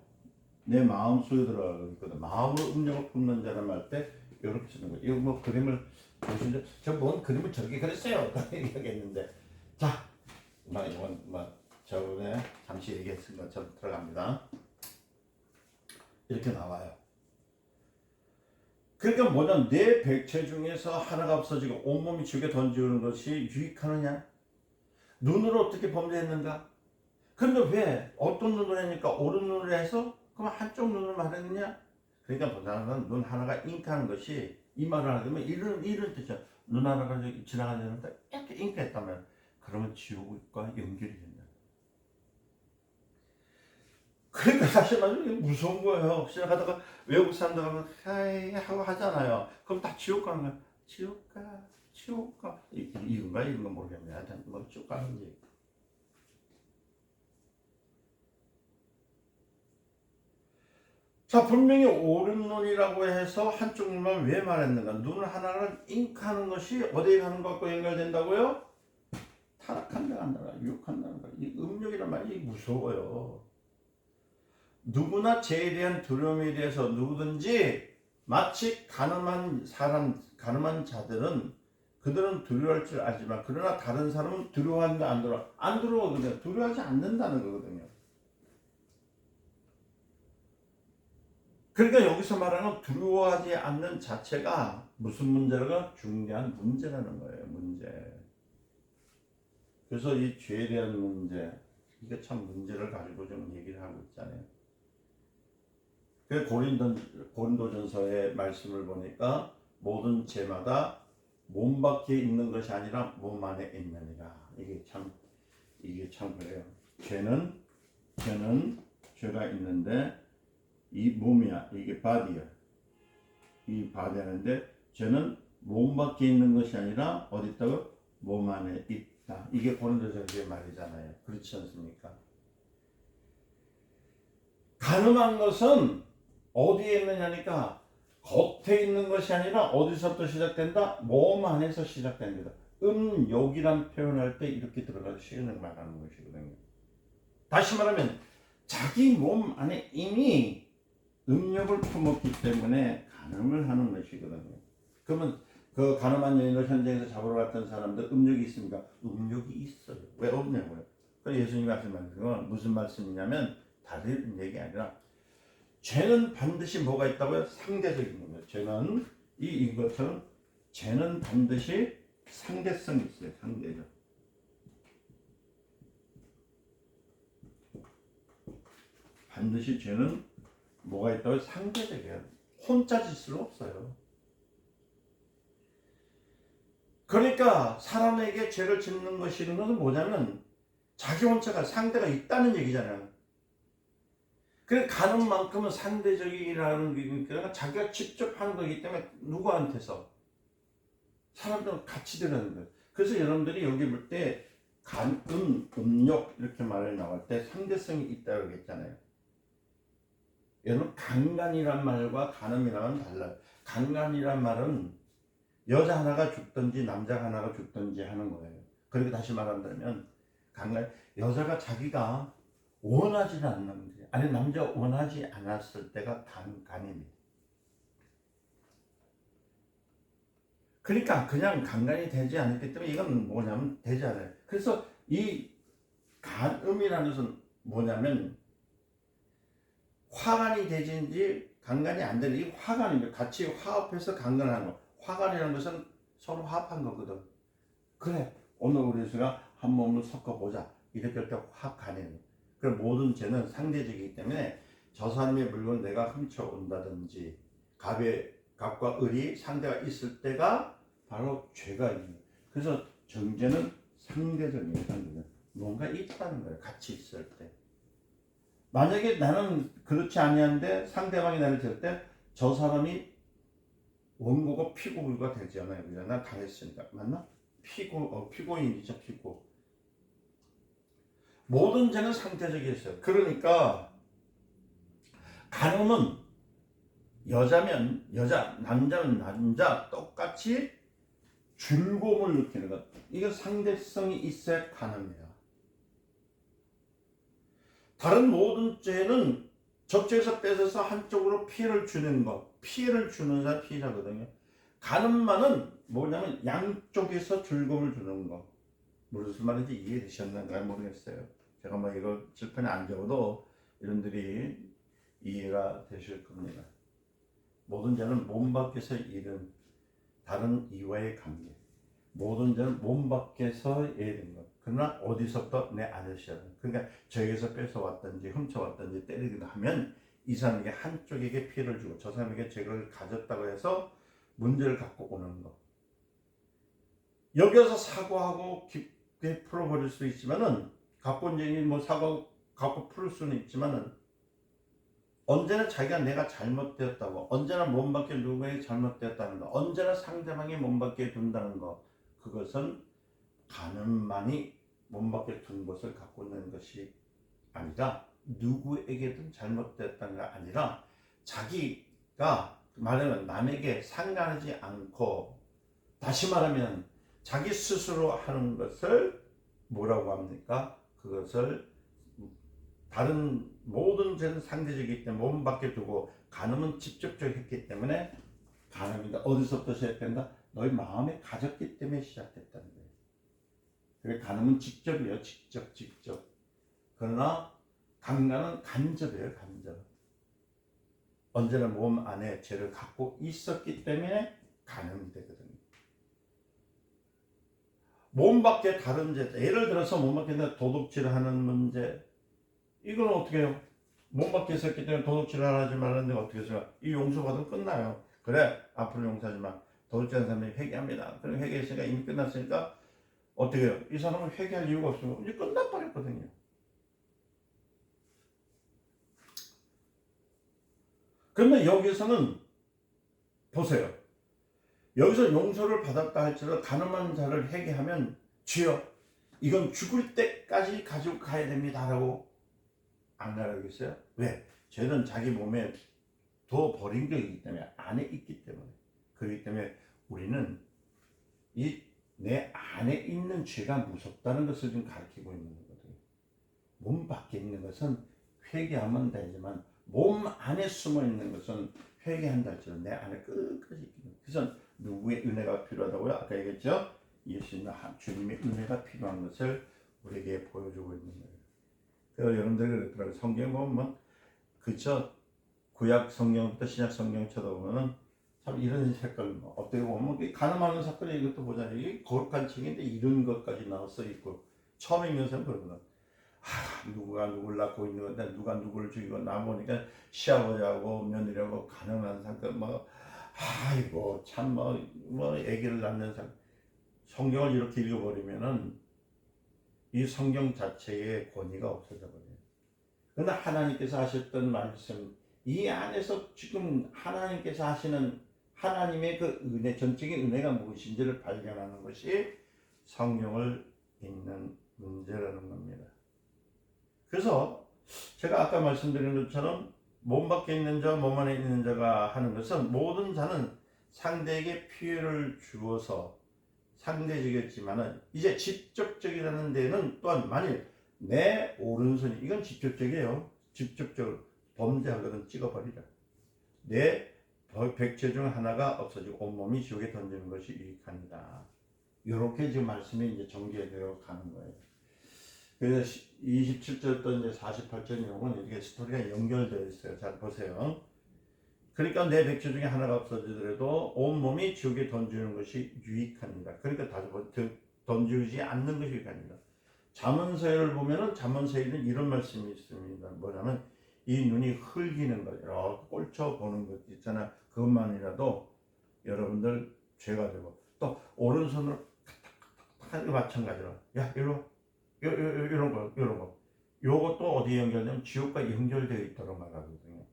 내 마음 속에 들어가고 있거든. 마음으로 음력을 품는 자란 말 때 이렇게 쓰는 거예요. 이거 뭐 그림을 보시는데 저 뭔 그림을 저렇게 그렸어요. 얘기하겠는데 자, 이건 저번에 잠시 얘기했던 것처럼 들어갑니다. 이렇게 나와요. 그러니까 뭐냐, 내 백체 중에서 하나가 없어지고 온몸이 죽여 던지는 것이 유익하느냐? 눈으로 어떻게 범죄했는가? 그런데 왜 어떤 눈으로 했니까 오른 눈으로 해서 그럼 한쪽 눈을 말했느냐? 그러니까 보다는 눈 하나가 잉크하는 것이 이 말을 하면 이런 뜻이야. 눈 하나가 지나가는데 이렇게 잉크했다면 그러면 지옥과 연결이 된다. 그러니까 사실 말하면 무서운 거예요. 지나가다가 외국 사람들 가면 하이 하고 하잖아요. 그럼 다 지옥 가는 거야. 지옥 가. 이건가 이건 모르겠네. 하여튼 뭐 지옥 가는지. 자, 분명히 오른눈이라고 해서 한쪽 눈만 왜 말했는가? 눈 하나를 잉크하는 것이 어디에 가는 것과 연결된다고요? 타락한 데 간다, 유혹한다는 거. 이 음욕이란 말이 무서워요. 누구나 죄에 대한 두려움에 대해서 누구든지 마치 가늠한 자들은 그들은 두려워할 줄 알지만 그러나 다른 사람은 두려워한다 안 두려워거든요. 두려워하지 않는다는 거거든요. 그러니까 여기서 말하는 두려워하지 않는 자체가 무슨 문제라고? 중대한 문제라는 거예요. 문제. 그래서 이 죄에 대한 문제, 이게 참 문제를 가지고 좀 얘기를 하고 있잖아요. 그 고린도전서의 말씀을 보니까 모든 죄마다 몸 밖에 있는 것이 아니라 몸 안에 있느니라. 이게 참 그래요. 죄가 있는데 이 몸이야, 이게 바디야. 이 바디하는데 죄는 몸 밖에 있는 것이 아니라 어디 있다고? 몸 안에 있다. 이게 고린도전서의 말이잖아요. 그렇지 않습니까? 가늠한 것은 어디에 있느냐니까 겉에 있는 것이 아니라 어디서부터 시작된다? 몸 안에서 시작됩니다. 음욕이란 표현할 때 이렇게 들어가서 시간을 말하는 것이거든요. 다시 말하면 자기 몸 안에 이미 음욕을 품었기 때문에 간음을 하는 것이거든요. 그러면 그 간음한 여인을 현장에서 잡으러 갔던 사람들 음욕이 있습니까? 음욕이 있어요. 왜 없냐고요? 예수님이 하신 말씀은 무슨 말씀이냐면 다른 얘기 아니라 죄는 반드시 뭐가 있다고요? 상대적인 겁니다. 죄는 이것처럼 죄는 반드시 상대성이 있어요. 상대적. 반드시 죄는 뭐가 있다고요? 상대적이에요. 혼자 짓을 없어요. 그러니까 사람에게 죄를 짓는 것이는 것은 뭐냐면 자기 혼자가 상대가 있다는 얘기잖아요. 그래 간음만큼은 상대적이라는 게 그러니까 자기가 직접 하는 거기 때문에 누구한테서 사람들은 같이 들어가는 거예요. 그래서 여러분들이 여기 볼 때 음욕 이렇게 말이 나올 때 상대성이 있다고 했잖아요. 여러분 강간이란 말과 간음이랑은 달라요. 강간이란 말은 여자 하나가 죽든지 남자 하나가 죽든지 하는 거예요. 그리고 다시 말한다면 간간 여자가 자기가 원하지 않는데 아니 남자 원하지 않았을 때가 간간입니다. 그러니까 그냥 간간이 되지 않았기 때문에 이건 뭐냐면 되지 않아요. 그래서 이 간음이라는 것은 뭐냐면 화간이 되진지 간간이 안 되는 이 화간입니다. 같이 화합해서 간간하는 거. 화간이라는 것은 서로 화합한 거거든. 그래 오늘 우리가 한 몸을 섞어보자 이렇게 할 때 화간이에요. 그럼 모든 죄는 상대적이기 때문에 저 사람의 물건 내가 훔쳐온다든지 갑과 을이 상대가 있을 때가 바로 죄가 있는 거예요. 그래서 정죄는 상대적입니다. 뭔가 있다는 거예요. 같이 있을 때. 만약에 나는 그렇지 아니한데 상대방이 나를 들 때 저 사람이 원고가 피고가 되지 않아요. 그냥 난 당했으니까. 맞나? 피고인이죠. 피고. 모든 죄는 상대적이었어요. 그러니까 간음은 여자면 여자, 남자면 남자 똑같이 즐거움을 느끼는 것. 이거 상대성이 있어야 간음이에요. 다른 모든 죄는 저쪽에서 뺏어서 한쪽으로 피해를 주는 것. 피해를 주는 사람이 피해자거든요. 간음만은 뭐냐면 양쪽에서 즐거움을 주는 것. 무슨 말인지 이해되셨는가 모르겠어요. 제가 뭐 이거 칠판에 안 적어도 여러분들이 이해가 되실 겁니다. 모든 죄는 몸 밖에서 이른 다른 이와의 관계. 모든 죄는 몸 밖에서 이른 것. 그러나 어디서부터 내 안에서. 그러니까 저에게서 뺏어왔든지 훔쳐왔든지 때리기도 하면 이 사람에게 한쪽에게 피해를 주고 저 사람에게 죄를 가졌다고 해서 문제를 갖고 오는 것. 여기서 사과하고 깊게 풀어버릴 수 있지만은 각본적인 뭐 사과 갖고 풀 수는 있지만은 언제나 자기가 내가 잘못되었다고 언제나 몸밖에 누구에게 잘못되었다는 거 언제나 상대방이 몸밖에 둔다는 거 그것은 간음만이 몸밖에 둔 것을 갖고 있는 것이 아니라 누구에게든 잘못되었다는 게 아니라 자기가 말하면 남에게 상관하지 않고 다시 말하면 자기 스스로 하는 것을 뭐라고 합니까? 그것을 다른 모든 죄는 상대적이기 때문에 몸 밖에 두고 간음은 직접적으로 했기 때문에 간음이다. 어디서부터 시작된다? 너희 마음에 가졌기 때문에 시작됐다는 거예요. 그래 간음은 직접이에요. 직접. 그러나 강간은 간접이에요. 간접. 언제나 몸 안에 죄를 갖고 있었기 때문에 간음이 되거든요. 몸 밖에 다른 죄, 예를 들어서 몸 밖에 도둑질을 하는 문제, 이건 어떻게 해요? 몸 밖에 있었기 때문에 도둑질을 하지 말았는데 어떻게 해서 이 용서받으면 끝나요. 그래 앞으로 용서하지 마. 도둑질하는 사람이 회개합니다. 그럼 회개했으니까 이미 끝났으니까 어떻게 해요? 이 사람은 회개할 이유가 없어요. 이제 끝나버렸거든요. 그런데 여기서는 보세요. 여기서 용서를 받았다 할지라도 가늠한 자를 회개하면 주여 이건 죽을 때까지 가지고 가야 됩니다 라고 안 가라겠어요? 왜? 죄는 자기 몸에 더 버린 것이기 때문에 안에 있기 때문에 그렇기 때문에 우리는 이 내 안에 있는 죄가 무섭다는 것을 좀 가르치고 있는 거거든요. 몸 밖에 있는 것은 회개하면 되지만 몸 안에 숨어 있는 것은 회개한다 할지라도 내 안에 끝까지 있기 때문에 그래서 누구의 은혜가 필요하다고요? 아까 얘기했죠? 예수님의 주님의 은혜가 필요한 것을 우리에게 보여주고 있는 거예요. 그래서 여러분들이 그렇더라고요. 성경 보면 그저 구약 성경부터 신약 성경 쳐다보면은 참 이런 색깔 어떻게 보면 가늠하는 사건이 이것도 보잖아요. 이게 거룩한 책인데 이런 것까지 나와 써 있고 처음 읽는 그러거든. 누가 누굴 낳고 있는 건데 누가 누구를 죽이고 나보니까 시아버지하고 며느리하고 가늠한 사건 아이고 참 뭐 아기를 낳는 사건 성경을 이렇게 읽어버리면은 이 성경 자체의 권위가 없어져 버려요. 그러나 하나님께서 하셨던 말씀 이 안에서 지금 하나님께서 하시는 하나님의 그 은혜, 전적인 은혜가 무엇인지를 발견하는 것이 성경을 읽는 문제라는 겁니다. 그래서 제가 아까 말씀드린 것처럼 몸 밖에 있는 자, 몸 안에 있는 자가 하는 것은 모든 자는 상대에게 피해를 주어서 상대적이었지만은 이제 직접적이라는 데는 또한 만일 내 오른손이 이건 직접적이에요. 직접적으로 범죄하거든 찍어버리라. 내 백체 중 하나가 없어지고 온몸이 지옥에 던지는 것이 유익합니다. 이렇게 지금 말씀이 이제 전개되어 가는 거예요. 그래서 27절부터 이제 48절 내용은 이게 스토리가 연결되어 있어요. 잘 보세요. 그러니까 내 백체 중에 하나가 없어지더라도 온몸이 지옥에 던지는 것이 유익합니다. 그러니까 다시 던지지 않는 것이 유익합니다. 잠언서에를 보면은 잠언서에는 이런 말씀이 있습니다. 뭐냐면 이 눈이 흘기는 것, 이렇게 꼴쳐 보는 것 있잖아. 그것만이라도 여러분들 죄가 되고 또 오른손으로 탁탁탁탁 마찬가지로 야 이런 거 요것도 어디에 연결되면 지옥과 연결되어 있도록 말하거든요.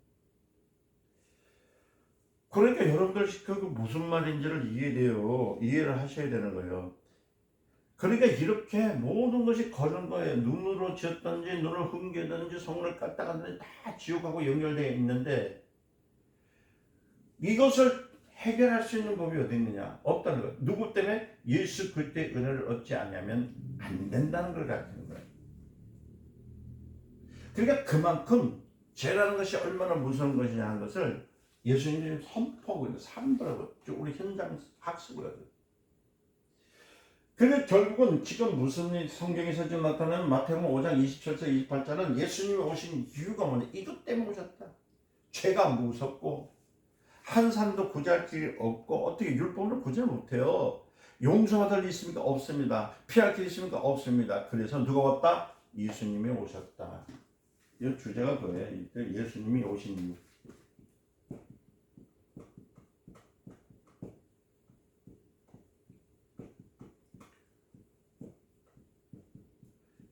그러니까 여러분들 그 무슨 말인지를 이해를 하셔야 되는 거예요. 그러니까 이렇게 모든 것이 거는 거예요. 눈으로 지었든지 눈을 흥겨든지 손을 까딱하든지 다 지옥하고 연결되어 있는데 이것을 해결할 수 있는 법이 어디 있느냐? 없다는 거예요. 누구 때문에? 예수 그리스도의 은혜를 얻지 않으면 안 된다는 걸 가르치는 거예요. 그러니까 그만큼 죄라는 것이 얼마나 무서운 것이냐 하는 것을 예수님이 선포하고 있는 사람들하고 우리 현장 학습을 해요. 근데 결국은 지금 무슨 성경에서 지금 나타나는 마태복음 5장 27절 28절은 예수님이 오신 이유가 뭐냐? 이것 때문에 오셨다. 죄가 무섭고 한 사람도 구제할 길이 없고 어떻게 율법을 구제 못해요. 용서받을 일이 있습니까? 없습니다. 피할 길이 있습니까? 없습니다. 그래서 누가 왔다? 예수님이 오셨다. 이 주제가 그거예요. 예수님이 오신 이유.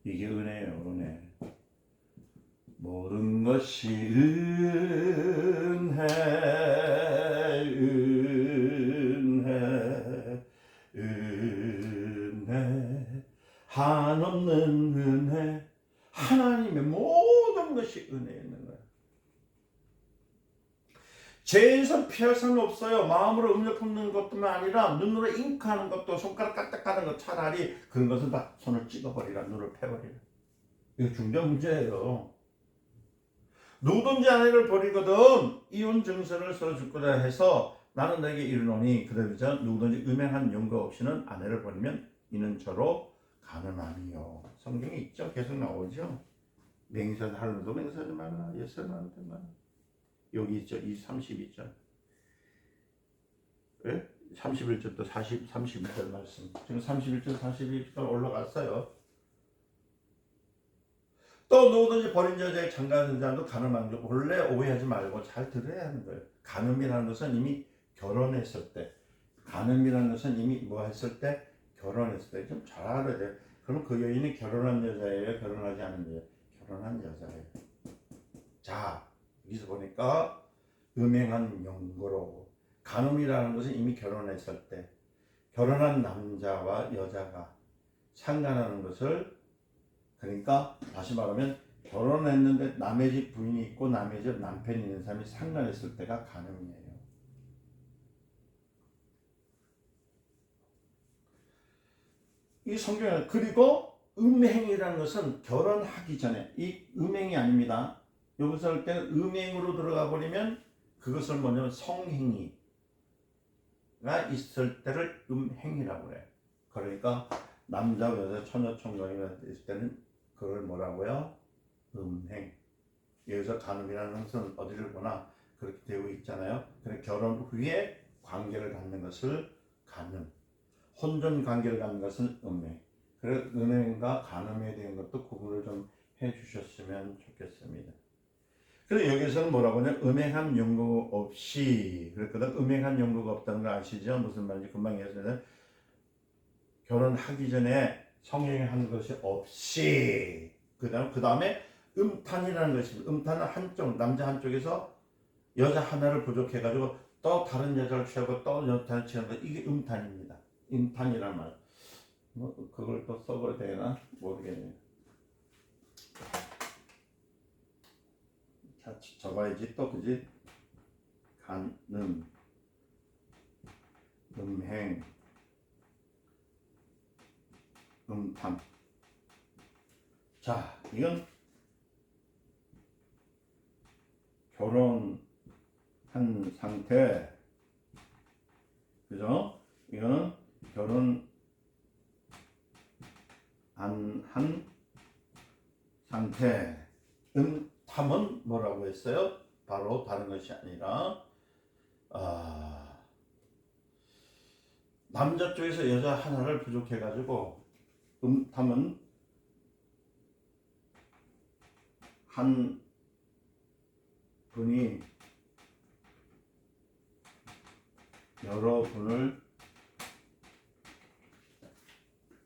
이게 은혜예요. 은혜. 모든 것이 은혜 한없는 은혜. 하나님의 모든 것이 은혜에 있는 거예요. 죄에서 피할 사람이 없어요. 마음으로 음력 품는 것뿐만 아니라 눈으로 잉크하는 것도 손가락 까딱하는 것 차라리 그런 것은 다 손을 찍어버리라. 눈을 패버리라. 이거 중요한 문제예요. 누구든지 아내를 버리거든 이혼 증서를 써줄 거라 해서 나는 너에게 이르노니 그러자 누구든지 음행한 용거 없이는 아내를 버리면 이는 저로 가늠함이요. 성경에 있죠. 계속 나오죠. 맹세하는도 맹세하지 말라. 예설하는 데 말라. 여기 있죠. 이 32절. 왜? 31절부터 32절 말씀. 지금 31절 42절 올라갔어요. 또 누구든지 버린 여자에 장가든 자도 가늠하는 거 원래 오해하지 말고 잘 들어야 하는 거예요. 가늠이라는 것은 이미 결혼했을 때, 가늠이라는 것은 이미 뭐 했을 때, 결혼했을 때 좀 잘 알아야 돼요. 그럼 그 여인이 결혼한 여자예요, 결혼하지 않은 여자예요? 결혼한 여자예요. 자, 여기서 보니까 음행한 용거로 가늠이라는 것은 이미 결혼했을 때, 결혼한 남자와 여자가 상관하는 것을 그러니까 다시 말하면 결혼했는데 남의 집 부인이 있고 남의 집 남편이 있는 사람이 상관했을 때가 가늠이에요. 이 성경에 그리고 음행이라는 것은 결혼하기 전에 이 음행이 아닙니다. 여기서 할 때는 음행으로 들어가 버리면 그것을 뭐냐면 성행위가 있을 때를 음행이라고 해요. 그러니까 남자 여자 처녀 총각이가 있을 때는 그걸 뭐라고요? 음행. 여기서 가늠이라는 것은 어디를 보나 그렇게 되고 있잖아요. 그래 결혼 후에 관계를 갖는 것을 가늠. 혼전 관계를 갖는 것은 음행. 그래 음행과 가늠에 대한 것도 구분을 좀 해주셨으면 좋겠습니다. 그래서 여기서는 뭐라고 하냐면 음행한 용거 없이 그랬거든. 음행한 용거가 없다는 거 아시죠? 무슨 말인지 금방 이해했어요. 결혼하기 전에 성행한 것이 없이 그 다음에 음탄이라는 것입니다. 음탄은 한쪽 남자 한쪽에서 여자 하나를 부족해가지고 또 다른 여자를 취하고 또 여자를 취하는 것 이게 음탄입니다. 음탄이란 말. 뭐 그걸 또 써봐야 되나 모르겠네요. 자 적어야지 또 그지. 간음 음행 음탐. 자, 이건 결혼한 상태, 그죠? 이거는 결혼 안 한 상태. 탐은 뭐라고 했어요? 바로 다른 것이 아니라 남자 쪽에서 여자 하나를 부족해가지고 탐은 한 분이 여러분을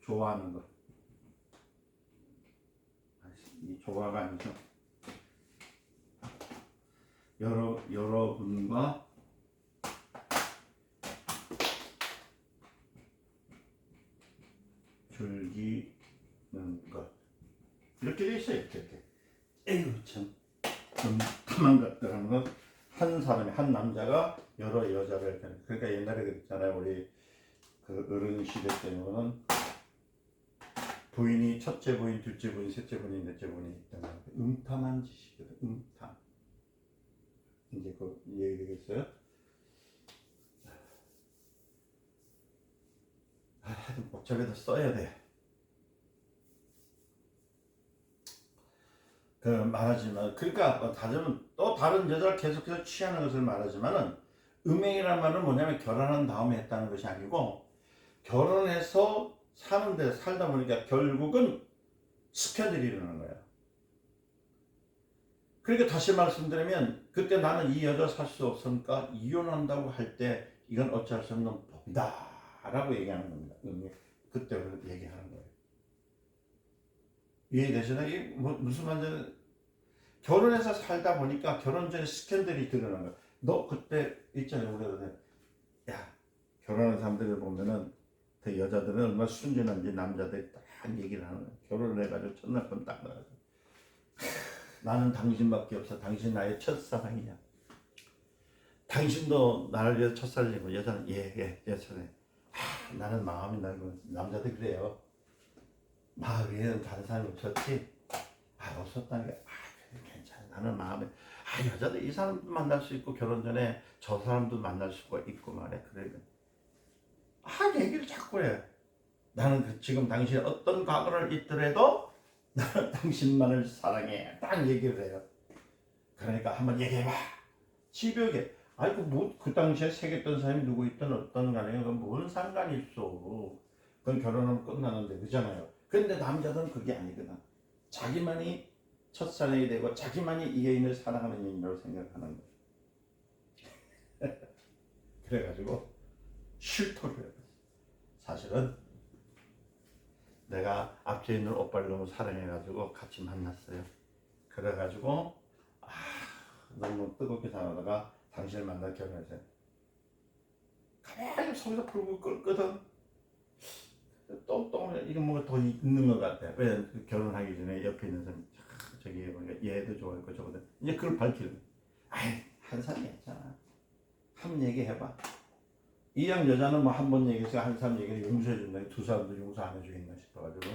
좋아하는 것. 이 조화가 아니죠. 여러분과 즐기는 것. 이렇게 돼 있어요. 이렇게. 에휴 참. 탐한 것들하는 건 한 사람이, 한 남자가 여러 여자를, 그러니까 옛날에 그랬잖아요. 우리 그 어른 시대 때는 부인이 첫째 부인, 둘째 부인, 셋째 부인, 넷째 부인이 있다는 거. 음탐한 짓이거든. 음탐. 이제 그 얘기 되겠어요? 하여튼 복잡해서 써야 돼. 그 말하지만, 그러니까 다른 또 다른 여자를 계속해서 취하는 것을 말하지만은, 음행이란 말은 뭐냐면 결혼한 다음에 했다는 것이 아니고, 결혼해서 사는데 살다 보니까 결국은 스캔들이 일어나는 거예요. 그러니까 다시 말씀드리면, 그때 나는 이 여자 살 수 없으니까 이혼한다고 할 때 이건 어찌할 수 없는 법이다 라고 얘기하는 겁니다. 그때부터 얘기하는 거예요. 이해되시나요? 이게 무슨 말인지. 결혼해서 살다 보니까 결혼 전에 스캔들이 드러나는 거야. 너 그때 있잖아요. 우리가 야, 결혼한 사람들을 보면은 그 여자들은 얼마나 순진한지 남자들이 딱 얘기를 하는 거야. 결혼을 해가지고 첫날 밤 딱 나가서 나는 당신밖에 없어. 당신 나의 첫사랑이야. 당신도 나를 위해서 첫사랑이고. 여자는 예 첫사랑. 나는 마음이 넓은. 남자들 그래요. 마음에는 다른 사람이 없었지. 없었다는 게 괜찮아. 나는 마음에 여자들 이 사람도 만날 수 있고 결혼 전에 저 사람도 만날 수가 있고 말해. 그래. 얘기를 자꾸 해. 나는 지금 당신이 어떤 과거를 있더라도 나는 당신만을 사랑해. 딱 얘기를 해요. 그러니까 한번 얘기해봐. 집요하게. 그 당시에 새겼던 사람이 누구 있든 어떤 간에 그건 뭔 상관이 있어. 그건 결혼하면 끝나는데, 그잖아요. 근데 남자들은 그게 아니거든. 자기만이 첫사랑이 되고 자기만이 이 여인을 사랑하는 여인이라고 생각하는 거예요. 그래가지고 실토를 해요. 사실은 내가 앞에 있는 오빠를 너무 사랑해가지고 같이 만났어요. 그래가지고 너무 뜨겁게 살아다가 당신을 만나 결혼했어요. 가만히 속에서 불고 끓거든. 또 이건 뭐가 더 있는 것 같아. 왜 결혼하기 전에 옆에 있는 사람이 저기 보니까 얘도 좋아했고 저거도 이제 그걸 밝히는. 한 사람이 했잖아. 한번 얘기해봐. 이양 여자는 뭐 한 번 얘기해서 한 사람 얘기를 용서해준다. 두 사람도 용서 안 해주겠나 싶어가지고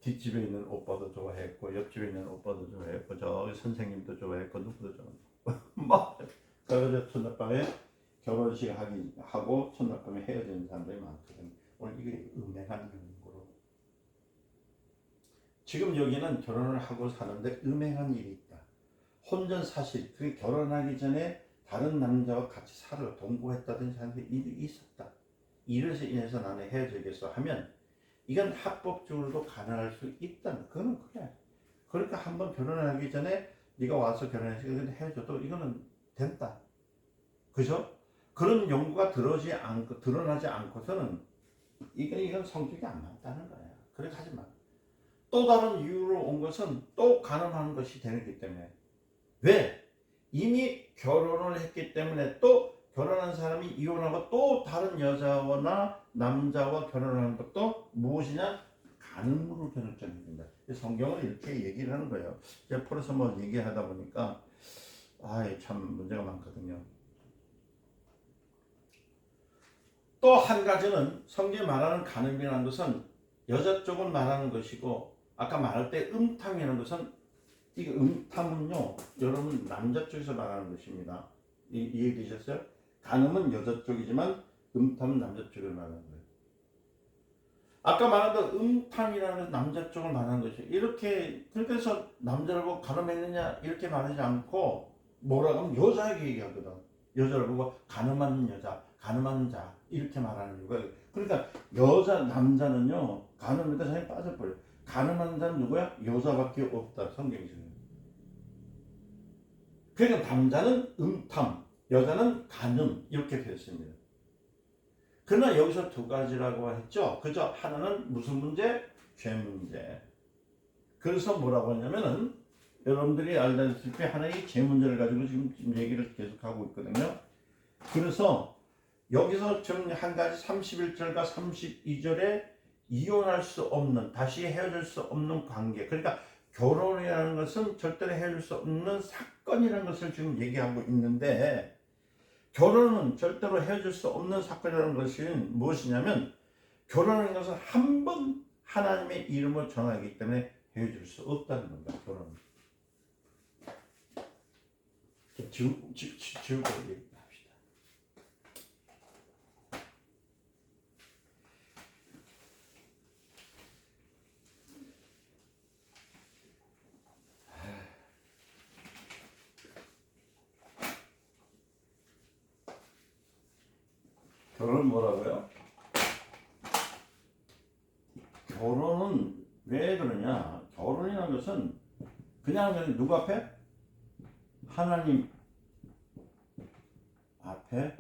뒷집에 있는 오빠도 좋아했고 옆집에 있는 오빠도 좋아했고 저기 선생님도 좋아했고 누구도 좋아했고 막 그래서 첫날밤에 결혼식 하고 첫날밤에 헤어지는 사람들이 많거든. 오늘 이게 음행한 경우로 지금 여기는 결혼을 하고 사는데 음행한 일이 있다. 혼전 사실, 그 결혼하기 전에 다른 남자와 같이 살아 동거했다든지 하는 일이 있었다. 이래서 인해서 나는 헤어지겠어 하면 이건 합법적으로도 가능할 수 있다. 그거는 그래. 그러니까 한번 결혼하기 전에 네가 와서 결혼해서 헤어져도 이거는 된다. 그죠? 그런 연구가 드러나지 않고서는 이건 성격이 안 맞다는 거야. 그래 하지 마. 또 다른 이유로 온 것은 또 가늠하는 것이 되기 때문에. 왜? 이미 결혼을 했기 때문에 또 결혼한 사람이 이혼하고 또 다른 여자나 남자와 결혼하는 것도 무엇이냐? 간음으로 결정이 된다. 성경은 이렇게 얘기를 하는 거예요. 제가 풀어서 뭐 얘기하다 보니까 참 문제가 많거든요. 또 한 가지는 성경이 말하는 간음이라는 것은 여자 쪽은 말하는 것이고, 아까 말할 때 음탕이라는 것은, 이 음탕은요 여러분 남자 쪽에서 말하는 것입니다. 이해되셨어요? 간음은 여자 쪽이지만 음탕은 남자 쪽을 말하는 거예요. 아까 말한 음탕이라는 것은 남자 쪽을 말하는 것이에요. 이렇게 그래서 남자라고 간음했느냐 이렇게 말하지 않고 뭐라고 하면 여자에게 얘기하거든. 여자를 보고 간음한 여자, 간음한 자 이렇게 말하는 이유가, 그러니까 여자 남자는요 간음에다 자기 빠져버려. 간음한 자는 누구야? 여자밖에 없다 성경에서는. 그러니까 남자는 음탕, 여자는 간음 이렇게 되어 있습니다. 그러나 여기서 두 가지라고 했죠. 그죠? 하나는 무슨 문제? 죄 문제. 그래서 뭐라고 하냐면은 여러분들이 알다시피 하나의 죄 문제를 가지고 지금 얘기를 계속하고 있거든요. 그래서 여기서 지금 한 가지 31절과 32절에 이혼할 수 없는, 다시 헤어질 수 없는 관계, 그러니까 결혼이라는 것은 절대로 헤어질 수 없는 사건이라는 것을 지금 얘기하고 있는데, 결혼은 절대로 헤어질 수 없는 사건이라는 것이 무엇이냐면, 결혼하는 것은 한 번 하나님의 이름을 전하기 때문에 헤어질 수 없다는 겁니다. 결혼은. 지우고 얘기합시다. 결혼은 뭐라고요? 결혼은 왜 그러냐? 결혼이라는 것은 그냥 누구 앞에? 하나님 앞에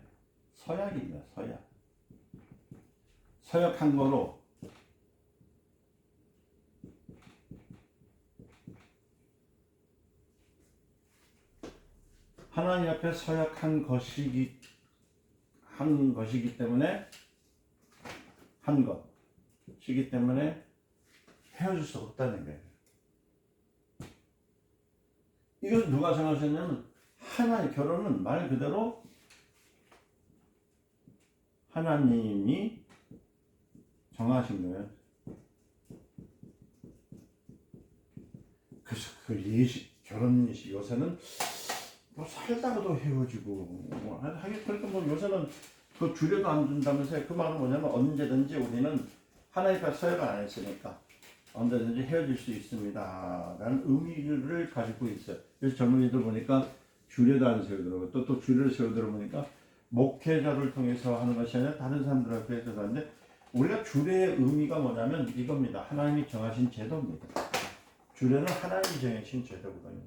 서약입니다. 서약. 서약한 거로 하나님 앞에 서약한 것이기 때문에 헤어질 수 없다는 거예요. 이걸 누가 정하셨냐면 하나님, 결혼은 말 그대로 하나님이 정하신 거예요. 그래서 그 예식, 결혼 예식 요새는 뭐 살다가도 헤어지고 하긴, 그러니까 뭐 요새는 그 주례도 안 준다면서요. 그 말은 뭐냐면 언제든지 우리는 하나님 앞에 서약을 안 했으니까 언제든지 헤어질 수 있습니다 라는 의미를 가지고 있어요. 그래서 젊은이들 보니까 주례도 안 세우더라고요. 또 주례를 세우더라 보니까 목회자를 통해서 하는 것이 아니라 다른 사람들한테 해서 하는데, 우리가 주례의 의미가 뭐냐면 이겁니다. 하나님이 정하신 제도입니다. 주례는 하나님이 정하신 제도거든요.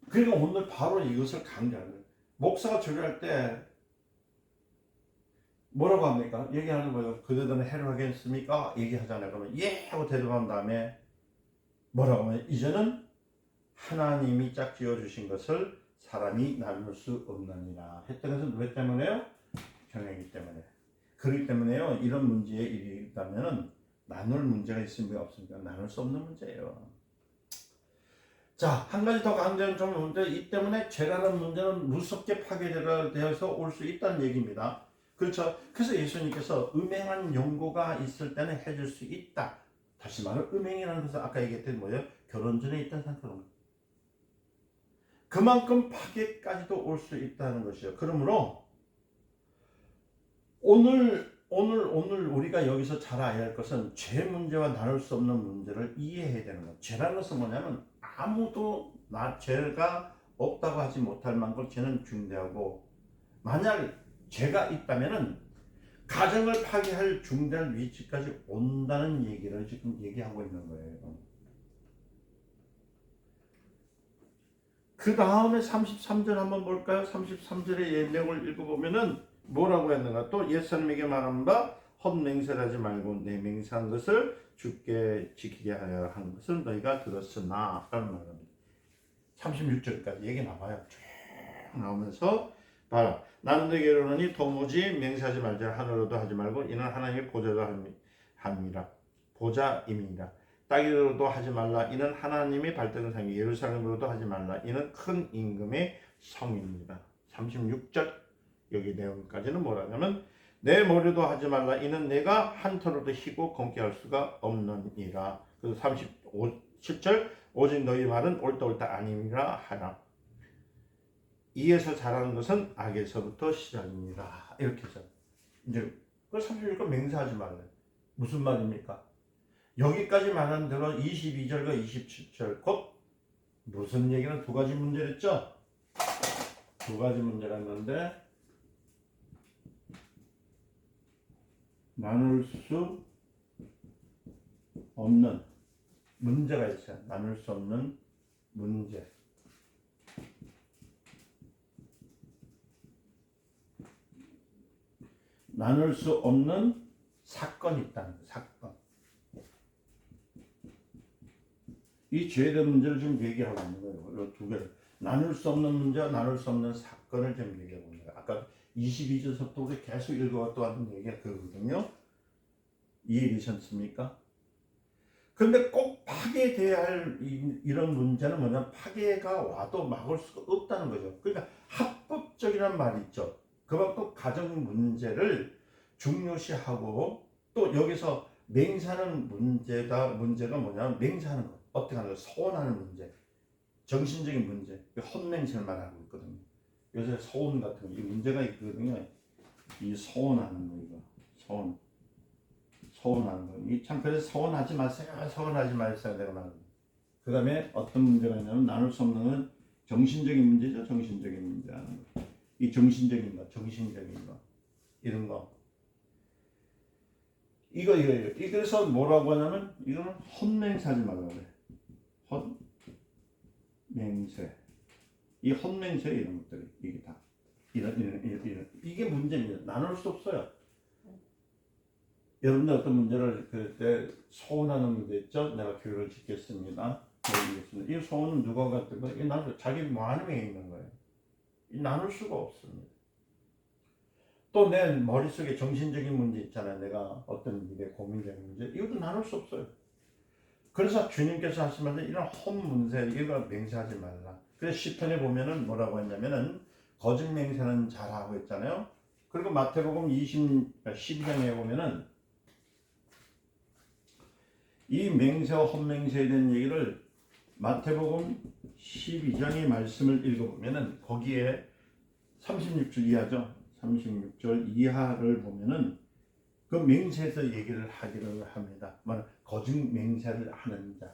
그러니까 오늘 바로 이것을 강조하는 거예요. 목사가 주례할 때 뭐라고 합니까? 얘기하는 거예요. 그대들은 해를 하겠습니까? 얘기하잖아요. 그러면 예 하고 대답한 다음에 뭐라고 하면, 이제는 하나님이 짝지어 주신 것을 사람이 나눌 수 없느니라 했던 것은 왜 때문에요? 경영이기 때문에. 그렇기 때문에요, 이런 문제에 이르다면은 나눌 문제가 있습니까 없습니까? 나눌 수 없는 문제예요. 자, 한 가지 더 강조하는 점 문제, 이 때문에 죄라는 문제는 무섭게 파괴되어서 올 수 있다는 얘기입니다. 그렇죠? 그래서 예수님께서 음행한 용고가 있을 때는 해줄 수 있다. 다시 말해, 음행이라는 것은 아까 얘기했던 뭐예요? 결혼 전에 있던 상태로 그만큼 파괴까지도 올 수 있다는 것이죠. 그러므로 오늘 우리가 여기서 잘 알아야 할 것은 죄 문제와 나눌 수 없는 문제를 이해해야 되는 것. 죄라는 것은 뭐냐면 아무도 죄가 없다고 하지 못할 만큼 죄는 중대하고, 만약 죄가 있다면은 가정을 파괴할 중대한 위치까지 온다는 얘기를 지금 얘기하고 있는 거예요. 그 다음에 33절 한번 볼까요? 33절의 내용을 읽어보면은 뭐라고 했는가? 또 옛사람에게 말한 바 헛맹세하지 말고 내 맹세한 것을 주께 지키게 하여 한 것을 너희가 들었으나 라는 말입니다. 36절까지 얘기 나와요. 쭉 나오면서 봐라. 나는 너에게 이르노니 도무지 맹세하지 말자. 하늘로도 하지 말고 이는 하나님의 보좌임이니라. 땅으로도 하지 말라. 이는 하나님의 발등을 상이. 예루살렘으로도 하지 말라. 이는 큰 임금의 성입니다. 36절 여기 내용까지는 뭐라냐면 내 머리도 하지 말라. 이는 내가 한 털어도 희고 검게 할 수가 없느니라. 그래서 37절 오직 너희 말은 옳다 옳다 아니라 하나. 이에서 자라는 것은 악에서부터 시작입니다. 이렇게 해서 이제 그 36절 맹세하지 말래. 무슨 말입니까? 여기까지 말한 대로 22절과 27절 곧 무슨 얘기는 두 가지 문제를 했죠? 두 가지 문제가 있는데 나눌 수 없는 문제가 있어요. 나눌 수 없는 문제. 나눌 수 없는 사건이 있다는 거예요. 사건. 이 죄된 문제를 지금 얘기하고 있는 거예요. 이 두 개를. 나눌 수 없는 문제와 나눌 수 없는 사건을 지금 얘기하고 있는 거예요. 아까 22절부터 우리 계속 읽어왔던 얘기가 그거거든요. 이해되셨습니까? 근데 꼭 파괴돼야 할 이런 문제는 뭐냐면 파괴가 와도 막을 수가 없다는 거죠. 그러니까 합법적이라는 말이 있죠. 그만큼 가정 문제를 중요시하고 또 여기서 맹세하는 문제가 뭐냐면 맹세하는 것. 어떻게 하는 거? 서원하는 문제. 정신적인 문제. 헛맹세를 말하고 있거든요. 요새 서원 같은 거, 이 문제가 있거든요. 이 서원하는 거, 이거. 서운한 거. 이 참 그래서 서운하지 마세요. 서운하지 마세요. 내가 말합니다. 그 다음에 어떤 문제가 있냐면 나눌 수 없는 건 정신적인 문제죠. 정신적인 문제라는 거. 이 정신적인 거, 정신적인 거. 이런 거. 이거. 그래서 뭐라고 하냐면 이거는 헛맹세하지 말라고 그래. 헛맹세. 이 헛맹세 이런 것들이 이게 다. 이런. 이게 문제입니다. 나눌 수 없어요. 여러분들 어떤 문제를 그럴 때 소원하는 문제 있죠? 내가 교회를 짓겠습니다. 이 소원은 누가 갖던 거예요? 나눌 자기 마음에 있는 거예요. 나눌 수가 없습니다. 또 내 머릿속에 정신적인 문제 있잖아요. 내가 어떤 일에 고민되는 문제. 이것도 나눌 수 없어요. 그래서 주님께서 하시면서 이런 헛문세 이거 맹세하지 말라. 그래서 시편에 보면은 뭐라고 했냐면은 거짓 맹세는 잘하고 있잖아요. 그리고 마태복음 12장에 보면은 이 맹세와 헛맹세에 대한 얘기를 마태복음 12장의 말씀을 읽어보면은 거기에 36절 이하죠. 36절 이하를 보면은 그 맹세에서 얘기를 하기를 합니다. 거짓 맹세를 하는 자,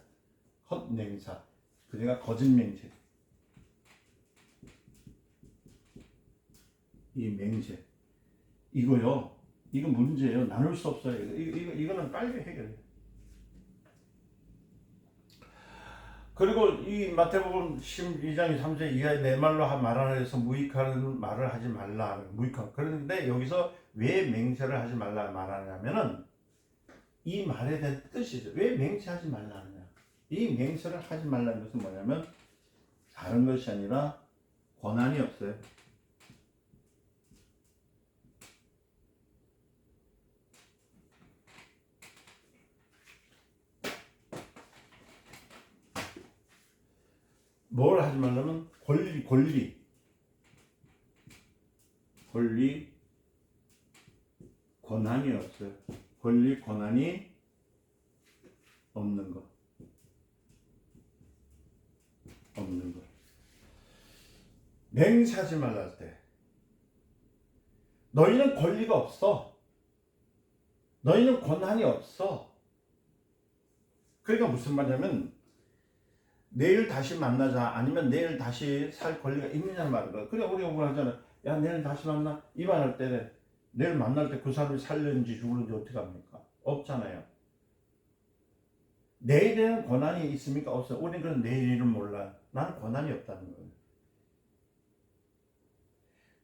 헛맹사, 그러니까 거짓 맹세. 이 맹세, 이거요. 이거 문제예요. 나눌 수 없어요. 이거는 빨리 해결해요. 그리고 이 마태복음 12장 3절 이하의 내 말로 말하라 해서 무익하는 말을 하지 말라. 무익한. 그런데 여기서 왜 맹세를 하지 말라 말하냐면은 이 말에 대한 뜻이죠. 왜 맹세하지 말라 하느냐. 이 맹세를 하지 말라는 것은 뭐냐면 다른 것이 아니라 권한이 없어요. 뭘 하지 말라면 권리, 권한이 없어요. 권리, 권한이 없는 것. 맹세하지 말라 할 때 너희는 권리가 없어. 너희는 권한이 없어. 그러니까 무슨 말이냐면 내일 다시 만나자 아니면 내일 다시 살 권리가 있느냐는 말이야. 그래 우리가 뭐라 하잖아. 야 내일 다시 만나. 이 말 할 때 내일 만날 때 그 사람이 살는지 죽는지 어떻게 합니까? 없잖아요. 내일에는 권한이 있습니까? 없어요. 우리는 그런 내일을 몰라. 나는 권한이 없다는 거예요.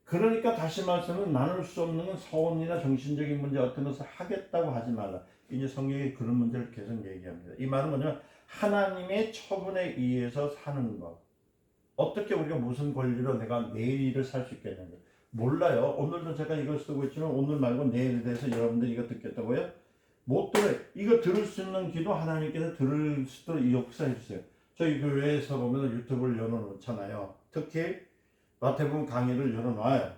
그러니까 다시 말씀은 나눌 수 없는 건 서원이나 정신적인 문제 어떤 것을 하겠다고 하지 말라. 이제 성경이 그런 문제를 계속 얘기합니다. 이 말은 뭐냐면 하나님의 처분에 의해서 사는 것. 어떻게 우리가 무슨 권리로 내가 내일을 살 수 있겠냐고요. 몰라요. 오늘도 제가 이걸 쓰고 있지만 오늘 말고 내일에 대해서 여러분들 이거 듣겠다고요? 못 들어요. 이거 들을 수 있는 기도 하나님께서 들을 수도 역사해 주세요. 저희 교회에서 보면 유튜브를 열어놓잖아요. 특히 마태복음 강의를 열어놔요.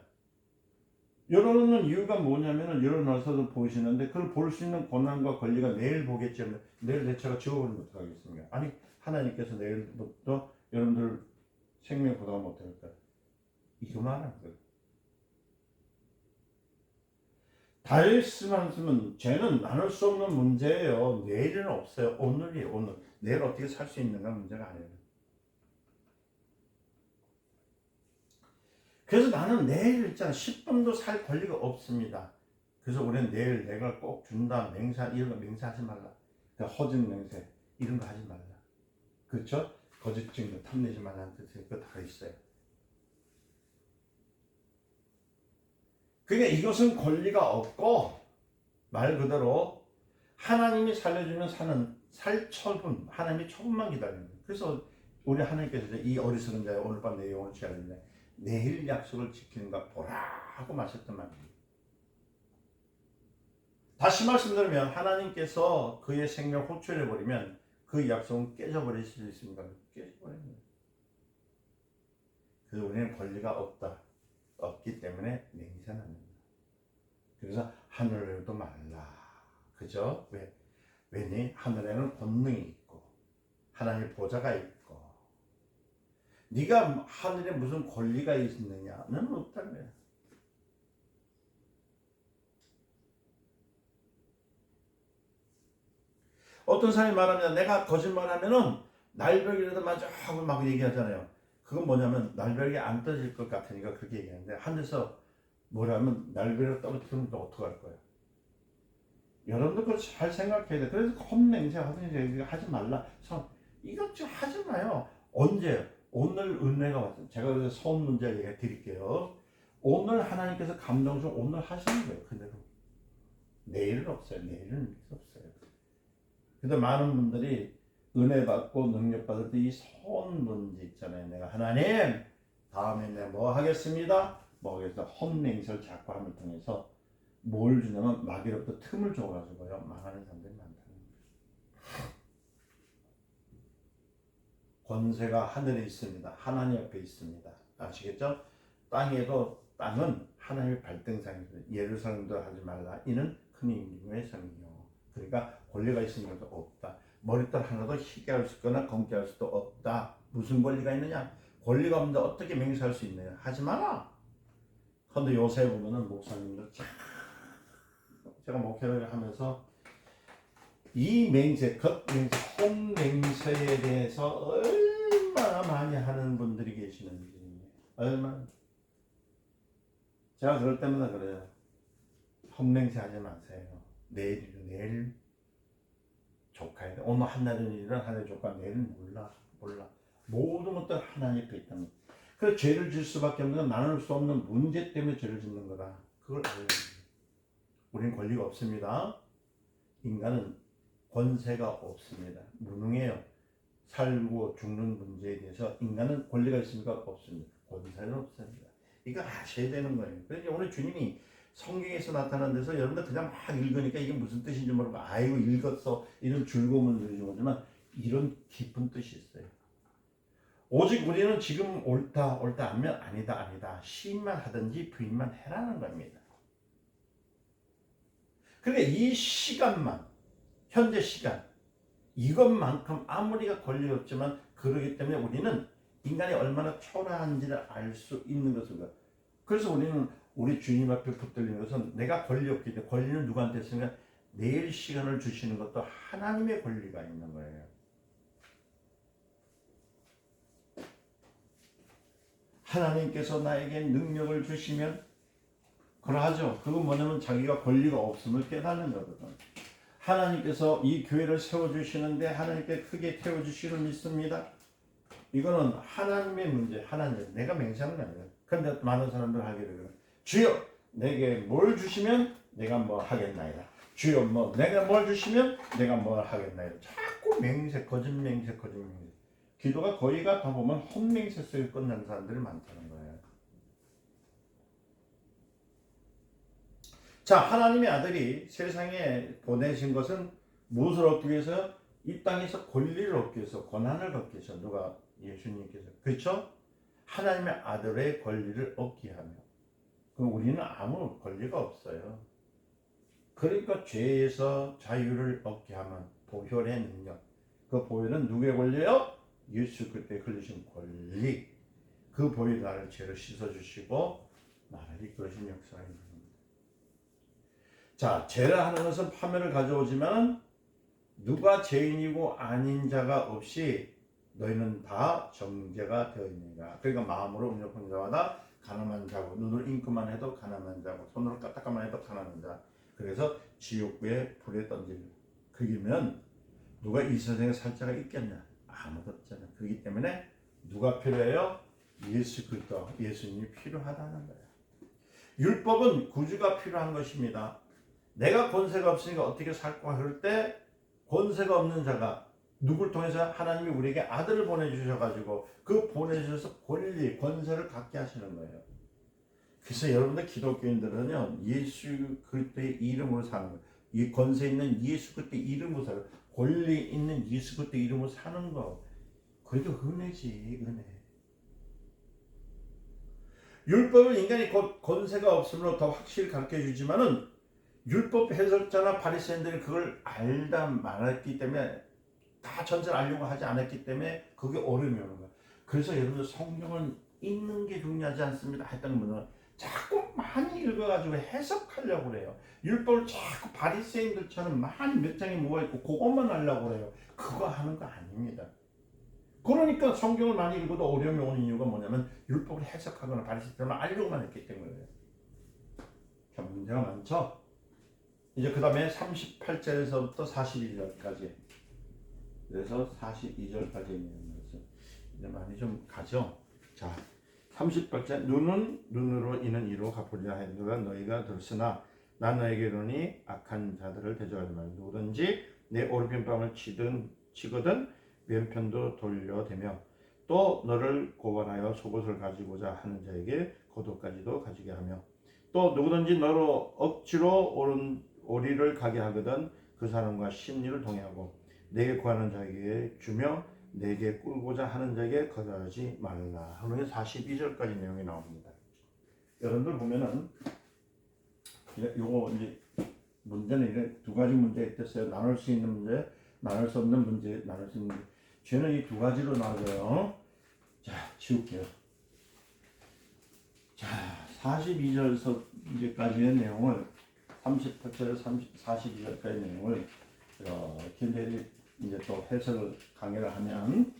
열어놓는 이유가 뭐냐면은 열어놔서도 보시는데 그걸 볼 수 있는 권한과 권리가 내일 보겠지. 내일 내 차가 지워버리면 어떡하겠습니까? 아니 하나님께서 내일부터 여러분들 생명 보답 못할까? 이거 말하는 거예요. 말씀은 죄는 나눌 수 없는 문제예요. 내일은 없어요. 오늘이에요. 오늘. 내일 어떻게 살 수 있는가 문제가 아니에요. 그래서 나는 내일 있잖아 10분도 살 권리가 없습니다. 그래서 우리는 내일 내가 꼭 준다 맹세 이런 거 맹세하지 말라. 그러니까 허증 맹세 이런 거 하지 말라. 그렇죠? 거짓 증거 탐내지 말라는 뜻이 그거 다 있어요. 그러니까 이것은 권리가 없고 말 그대로 하나님이 살려주면 사는 살 처분 하나님이 처분만 기다리는 거예요. 그래서 우리 하나님께서 이 어리석은 자여 오늘 밤 내 영혼을 취하리네 내일 약속을 지키는 것 보라 하고 마셨단 말이에요. 다시 말씀드리면 하나님께서 그의 생명을 호출해버리면 그 약속은 깨져버릴 수 있습니다. 깨져버리는 거예요. 그래서 우리는 권리가 없기 때문에 맹세합니다. 그래서 하늘에도 말라. 그죠? 왜니? 하늘에는 권능이 있고 하나님의 보좌가 있고 네가 하늘에 무슨 권리가 있느냐는 없다는 거야. 어떤 사람이 말하면 내가 거짓말하면은 날벽이라도 맞아 하고 막 얘기하잖아요. 그건 뭐냐면 날벽이 안 떨어질 것 같으니까 그렇게 얘기하는데 하늘에서 뭐라면 날벽을 떨어뜨리면 또 어떡할 거야. 여러분도 그걸 잘 생각해야 돼. 그래서 헛맹세 하지 말라. 이것 좀 하지 마요. 언제? 오늘 은혜가 왔어요. 제가 그래서 서운 문제 얘기해 드릴게요. 오늘 하나님께서 감동 좀 오늘 하시는 거예요. 그대로. 내일은 없어요. 내일은 없어요. 근데 많은 분들이 은혜 받고 능력 받을 때 이 서운 문제 있잖아요. 내가 하나님 다음에 내가 뭐 하겠습니다. 뭐 하겠다. 헛맹세를 자꾸 함을 통해서 뭘 주냐면 마귀로부터 틈을 줘가지고요. 망하는 사람들이 많다는 거예요. 권세가 하늘에 있습니다. 하나님 옆에 있습니다. 아시겠죠? 땅은 하나님의 발등상이죠. 예루살렘도 하지 말라. 이는 큰 임금의 성이요. 그러니까 권리가 있는 것도 없다. 머리털 하나도 희게 할 수 있거나 검게 할 수도 없다. 무슨 권리가 있느냐? 권리가 없는데 어떻게 맹세할 수 있느냐? 하지 마라. 그런데 요새 보면은 목사님들 제가 목회를 하면서 이 맹세, 겉맹세, 홈맹세에 대해서 얼마나 많이 하는 분들이 계시는지 얼마나 제가 그럴 때마다 그래요. 헛맹세 하지 마세요. 내일 조카야 돼. 오늘 한날은 일은 하늘 조카 내일은 몰라. 모든 것들 하나님 옆에 있다는 거예요. 그래서 죄를 질 수밖에 없는 건 나눌 수 없는 문제 때문에 죄를 짓는 거다. 그걸 알아야 돼요. 우리는 권리가 없습니다. 인간은 권세가 없습니다. 무능해요. 살고 죽는 문제에 대해서 인간은 권리가 있습니까? 없습니다. 권세는 없습니다. 이거 아셔야 되는 거예요. 그래서 오늘 주님이 성경에서 나타난 데서 여러분들 그냥 막 읽으니까 이게 무슨 뜻인지 모르고 아이고 읽었어 이런 즐거움을 누리는 거지만 이런 깊은 뜻이 있어요. 오직 우리는 지금 옳다 하면 아니다 시인만 하든지 부인만 해라는 겁니다. 그러니까 이 시간만 현재 시간 이것만큼 아무리가 권리 없지만 그러기 때문에 우리는 인간이 얼마나 초라한지를 알 수 있는 것입니다. 그래서 우리는 우리 주님 앞에 붙들리는 것은 내가 권리 없기 때문에 권리는 누구한테 있으면 내일 시간을 주시는 것도 하나님의 권리가 있는 거예요. 하나님께서 나에게 능력을 주시면 그러하죠. 그건 뭐냐면 자기가 권리가 없음을 깨닫는 거거든. 하나님께서 이 교회를 세워주시는데 하나님께 크게 태워주시기를 믿습니다. 이거는 하나님의 문제, 하나님 내가 맹세하는 거 아니에요. 그런데 많은 사람들 하게 되거든요. 주여 내게 뭘 주시면 내가 뭐 하겠나이다. 주여 뭐 내가 뭘 주시면 내가 뭘 하겠나이다. 자꾸 맹세, 거짓 맹세. 기도가 거의가 다 보면 헛맹세 속에 끝나는 사람들이 많다는 거예요. 자, 하나님의 아들이 세상에 보내신 것은 무엇을 얻기 위해서? 이 땅에서 권리를 얻기 위해서, 권한을 얻기 위해서. 누가? 예수님께서. 그렇죠? 하나님의 아들의 권리를 얻게 하며. 그럼 우리는 아무 권리가 없어요. 그러니까 죄에서 자유를 얻게 하면 보혈의 능력. 그 보혈은 누구의 권리예요? 예수 그리스도의 흘리신 권리. 그 보혈이 나를 죄를 씻어주시고 나를 이끌어주신 역사가 있는 겁니다. 자, 죄를 하는 것은 파멸을 가져오지만 누가 죄인이고 아닌 자가 없이 너희는 다 정죄가 되어 있느니라. 그러니까 마음으로 음욕한 자마다 가난한 자고 눈으로 인기만 해도 가난한 자고 손으로 까딱까만 해도 가난한 자. 그래서 지옥의 불에 던지는. 그러면 누가 이 세상에 살 자가 있겠냐? 아무도 없잖아. 그렇기 때문에 누가 필요해요? 예수 그리스도, 예수님이 필요하다는 거예요. 율법은 구주가 필요한 것입니다. 내가 권세가 없으니까 어떻게 살까 할 때 권세가 없는 자가 누굴 통해서 하나님이 우리에게 아들을 보내주셔가지고 그 보내주셔서 권리, 권세를 갖게 하시는 거예요. 그래서 여러분들 기독교인들은요, 예수 그리스도의 이름으로 사는 거예요. 이 권세 있는 예수 그리스도의 이름으로 사는 거예요. 권리 있는 예수 그리스도의 이름으로 사는 거. 그래도 은혜지, 은혜. 율법은 인간이 권세가 없으므로 더 확실히 가르쳐 주지만은 율법 해설자나 바리새인들이 그걸 알다 말았기 때문에 다 전체를 알려고 하지 않았기 때문에 그게 어려움이 오는 거예요. 그래서 여러분들 성경은 읽는 게 중요하지 않습니다 했던 분은 자꾸 많이 읽어가지고 해석하려고 그래요. 율법을 자꾸 바리새인들처럼 많이 몇 장에 모아있고 그것만 하려고 그래요. 그거 하는 거 아닙니다. 그러니까 성경을 많이 읽어도 어려움이 오는 이유가 뭐냐면 율법을 해석하거나 바리새인들만 알려고만 했기 때문이에요. 자, 문제가 많죠? 이제 그 다음에 38절에서부터 42절까지, 그래서 42절까지 있는 것을 이제 많이 좀 가죠. 자, 38절, 눈은 눈으로 이는 이로 갚으리라 하였노라. 너희가 들으시나 나 너에게 이르노니 악한 자들을 대적하지 말라. 누구든지 내 오른편뺨을 치거든 왼편도 돌려대며 또 너를 고발하여 속옷을 가지고자 하는 자에게 겉옷까지도 가지게 하며 또 누구든지 너로 억지로 오리를 가게 하거든 그 사람과 심리를 동의하고 내게 구하는 자에게 주며 내게 꿀고자 하는 자에게 거절하지 말라. 하루에 42절까지 내용이 나옵니다. 여러분들 보면은 요거 이제 문제는 이래 두 가지 문제가 있었어요. 나눌 수 있는 문제, 나눌 수 없는 문제, 나눌 수 있는 문제. 죄는 이 두 가지로 나눠요. 자, 지울게요. 자, 42절에서 이제까지의 내용을 38절에서 42절까지의 내용을 이렇게 이제 또 해석을 강의를 하면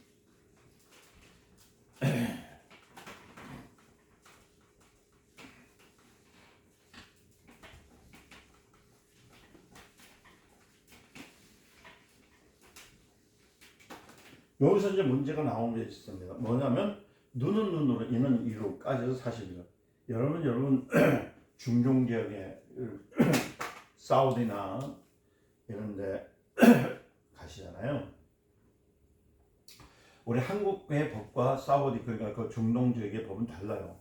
여기서 이제 문제가 나온 게 있습니다. 뭐냐면 눈은 눈으로 이는 이로까지도 사실이죠. 여러분 중동 지역에 사우디나 이런데 가시잖아요. 우리 한국의 법과 사우디 그러니까 그 중동 지역의 법은 달라요.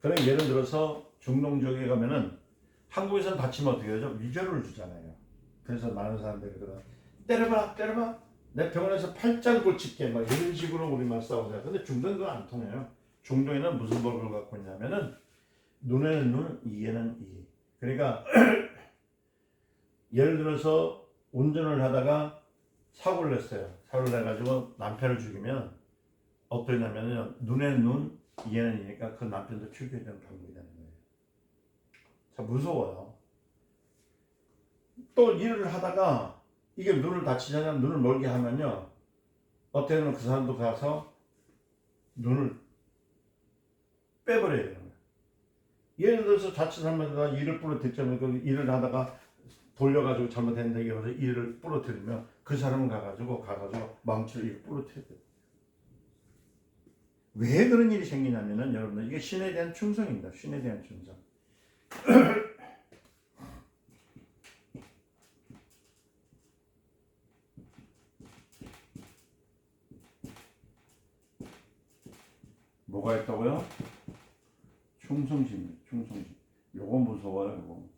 그럼 예를 들어서 중동 지역에 가면은 한국에서는 다치면 어떻게 하죠? 위조를 주잖아요. 그래서 많은 사람들이 때려봐. 내 병원에서 팔짱 고칠게 막 이런 식으로 우리만 싸우잖아요. 근데 중동은 그거 안 통해요. 중동에는 무슨 법을 갖고 있냐면은 눈에는 눈, 이에는 이. 그러니까 예를 들어서 운전을 하다가 사고를 냈어요. 사고를 내가지고 남편을 죽이면 어떠냐면요, 눈에는 눈, 이에는 이니까 그 남편도 죽여야 되는 방법이 되는 거예요. 참 무서워요. 또 일을 하다가 이게 눈을 다치잖아요. 눈을 멀게 하면요, 어떻게 하면 그 사람도 가서 눈을 빼버려야 되는 거예요. 예를 들어서 자칫하면서 일을 부러뜨리면 그 일을 하다가 돌려가지고 잘못했는데 여기서 일을 부러뜨리면 그 사람은 가가지고 망치로 일을 부러뜨려야 돼요. 왜 그런 일이 생기냐면은 여러분들 이게 신에 대한 충성입니다. 신에 대한 충성. 뭐가 있다고요? 충성심. 요거 무서워요. 요거.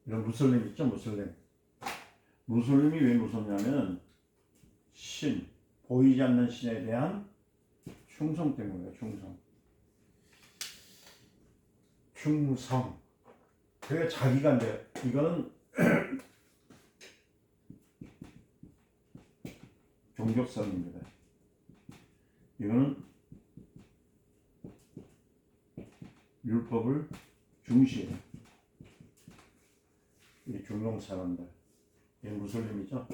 이런 무슬림 있죠? 무슬림이 왜 무섭냐면 신, 보이지 않는 신에 대한 충성 때문이에요. 충성. 충성. 그러니까 자기가 이제 이거는 종교성입니다. 이거는 율법을 중시해. 이 중동 사람들, 이 무슬림이죠.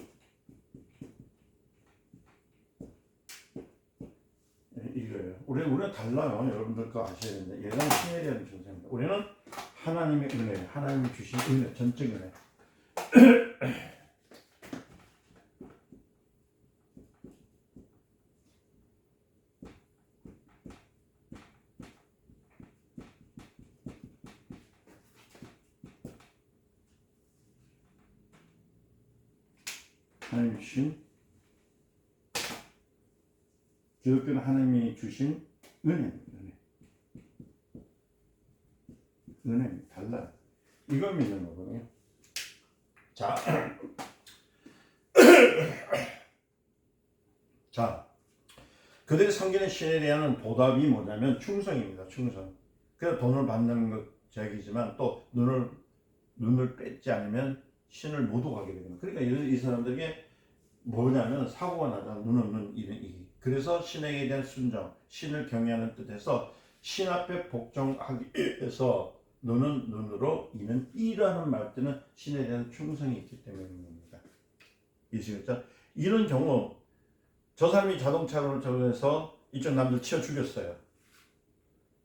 이거예요. 우리는 달라요. 여러분들 그거 아셔야 되는데, 얘는 신에 대한 존재입니다. 우리는 하나님의 은혜, 하나님이 주신 은혜, 전적 은혜. 하나님이 주신, 기독교는 하나님이 주신 은혜입니다. 은혜입니다. 달라요. 이걸 믿는 거거든요. 자, 자, 그들이 섬기는 신에 대한 보답이 뭐냐면 충성입니다. 충성. 그래서 돈을 받는 것 제기지만 또 눈을 뺏지 않으면 신을 못 오가게 되거든요. 그러니까 이 사람들에게 뭐냐면 사고가 나잖아. 눈 없는 이. 그래서 신에게 대한 순종, 신을 경외하는 뜻에서 신 앞에 복종하기 위해서 눈은 눈으로 이는 이라는 말 때는 신에 대한 충성이 있기 때문입니다. 이시겠죠? 이런 경우 저 사람이 자동차로 저해서 이쪽 남들 치워 죽였어요.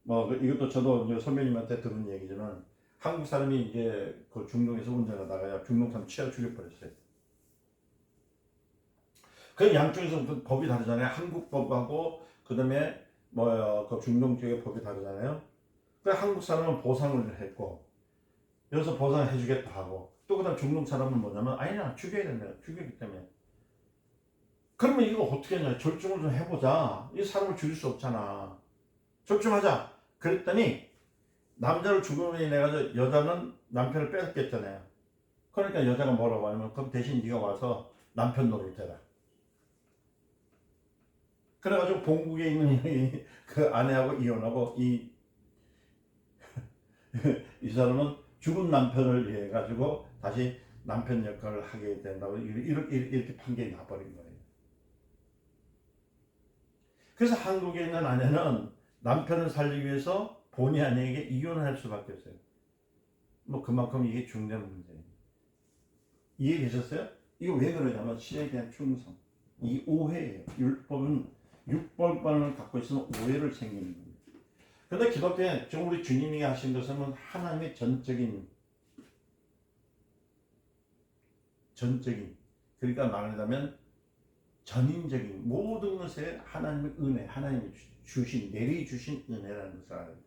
뭐 이것도 저도 선배님한테 들은 얘기지만 한국 사람이 이제 그 중동에서 운전하다가 중동 사람 치워 죽여버렸어요. 그 양쪽에서 그 법이 다르잖아요. 한국 법하고 그다음에 그 중동 쪽의 법이 다르잖아요. 그 한국 사람은 보상을 했고 여기서 보상해주겠다 하고 또 그다음 중동 사람은 뭐냐면 아니야 죽여야 된다. 죽이기 때문에. 그러면 이거 어떻게 하냐. 절중을 좀 해보자. 이 사람을 죽일 수 없잖아. 절중하자. 그랬더니 남자를 죽음으로 인해 가지고 여자는 남편을 뺏겼잖아요. 그러니까 여자가 뭐라고 하냐면 그럼 대신 네가 와서 남편 노릇해라. 그래가지고 본국에 있는 그 아내하고 이혼하고 이 사람은 죽은 남편을 위해 가지고 다시 남편 역할을 하게 된다고 이렇게 판결이 나버린 거예요. 그래서 한국에 있는 아내는 남편을 살리기 위해서 본의 아니에게 이혼을 할 수밖에 없어요. 뭐 그만큼 이게 중대한 문제예요. 이해되셨어요? 이거 왜 그러냐면 신에 대한 충성. 이 오해예요. 율법은 육법관을 갖고 있으면 오해를 생기는 겁니다. 그런데 기독교에 지금 우리 주님이 하신 것은 하나님의 전적인 그러니까 말하자면 전인적인 모든 것에 하나님의 은혜, 하나님이 주신 내리주신 은혜라는 것을 알아야 돼요.